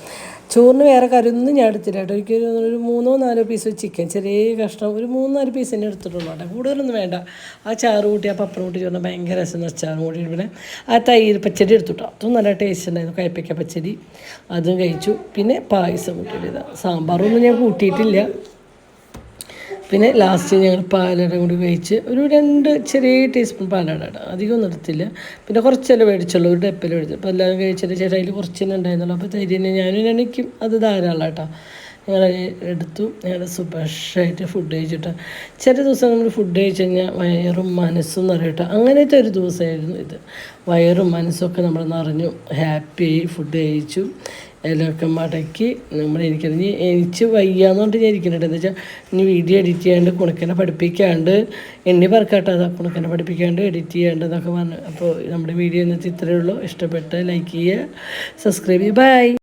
Speaker 1: ചോറിന് വേറെ കറിയൊന്നും ഞാൻ എടുത്തില്ല കേട്ടോ. എനിക്കൊരു 3-4 പീസ് ചിക്കൻ ചെറിയ കഷ്ണം ഒരു 3-4 പീസ് തന്നെ എടുത്തിട്ടുള്ളൂ കേട്ടോ. കൂടുതലൊന്നും വേണ്ട. ആ ചാറ് കൂട്ടി ആ പപ്പടം കൂട്ടി ചോറിന് ഭയങ്കര രസം. അച്ചാറ് കൂട്ടി പിന്നെ ആ തൈര് പച്ചടി എടുത്തുട്ടോ. അതും നല്ല ടേസ്റ്റ് ഉണ്ടായിരുന്നു. കയ്പ്പയ്ക്ക പച്ചടി അതും കഴിച്ചു. പിന്നെ പായസം കൂട്ടിയിട്ടത്. സാമ്പാറൊന്നും ഞാൻ കൂട്ടിയിട്ടില്ല. പിന്നെ ലാസ്റ്റ് ഞങ്ങൾ പാലട കൂടി കഴിച്ച് ഒരു 2 ചെറിയ ടീസ്പൂൺ പാലട ഇടാം. അധികമൊന്നും എടുത്തില്ല. പിന്നെ കുറച്ചല്ലേ മേടിച്ചുള്ളൂ, ഒരു ഡപ്പിൽ മേടിച്ചു. അപ്പോൾ എല്ലാവരും കഴിച്ചിട്ട് ചേട്ടാ അതിൽ കുറച്ച് തന്നെ ഉണ്ടായിരുന്നുള്ളൂ. അപ്പോൾ തൈര് തന്നെ ഞാനും എനിക്കും അത് ധാരാളം കേട്ടോ. ഞങ്ങൾ എടുത്തു. ഞങ്ങൾ സുഭക്ഷമായിട്ട് ഫുഡ് കഴിച്ചിട്ട് ചില ദിവസം നമ്മൾ ഫുഡ് കഴിച്ച് കഴിഞ്ഞാൽ വയറും മനസ്സും നിറയട്ടോ. അങ്ങനത്തെ ഒരു ദിവസമായിരുന്നു ഇത്. വയറും മനസ്സൊക്കെ നമ്മൾ നിറഞ്ഞു ഹാപ്പിയായി ഫുഡ് കഴിച്ചു. എല്ലൊക്കെ മടക്കി നമ്മൾ എനിക്കറിഞ്ഞ് എനിക്ക് വയ്യാന്ന് പറഞ്ഞിട്ട് ഞാൻ ഇരിക്കുന്നുണ്ട്. എന്താ വെച്ചാൽ ഇനി വീഡിയോ എഡിറ്റ് ചെയ്യാണ്ട് കുണക്കനെ പഠിപ്പിക്കാണ്ട് എണ്ണി പറക്കാട്ടോ. അതാ കുണക്കനെ പഠിപ്പിക്കാണ്ട് എഡിറ്റ് ചെയ്യാണ്ട് എന്നൊക്കെ പറഞ്ഞു. അപ്പോൾ നമ്മുടെ വീഡിയോ ഇന്നത്തെ ഇത്രയേ ഉള്ളൂ. ഇഷ്ടപ്പെട്ട ലൈക്ക് ചെയ്യുക, സബ്സ്ക്രൈബ് ചെയ്യുക. ബൈ.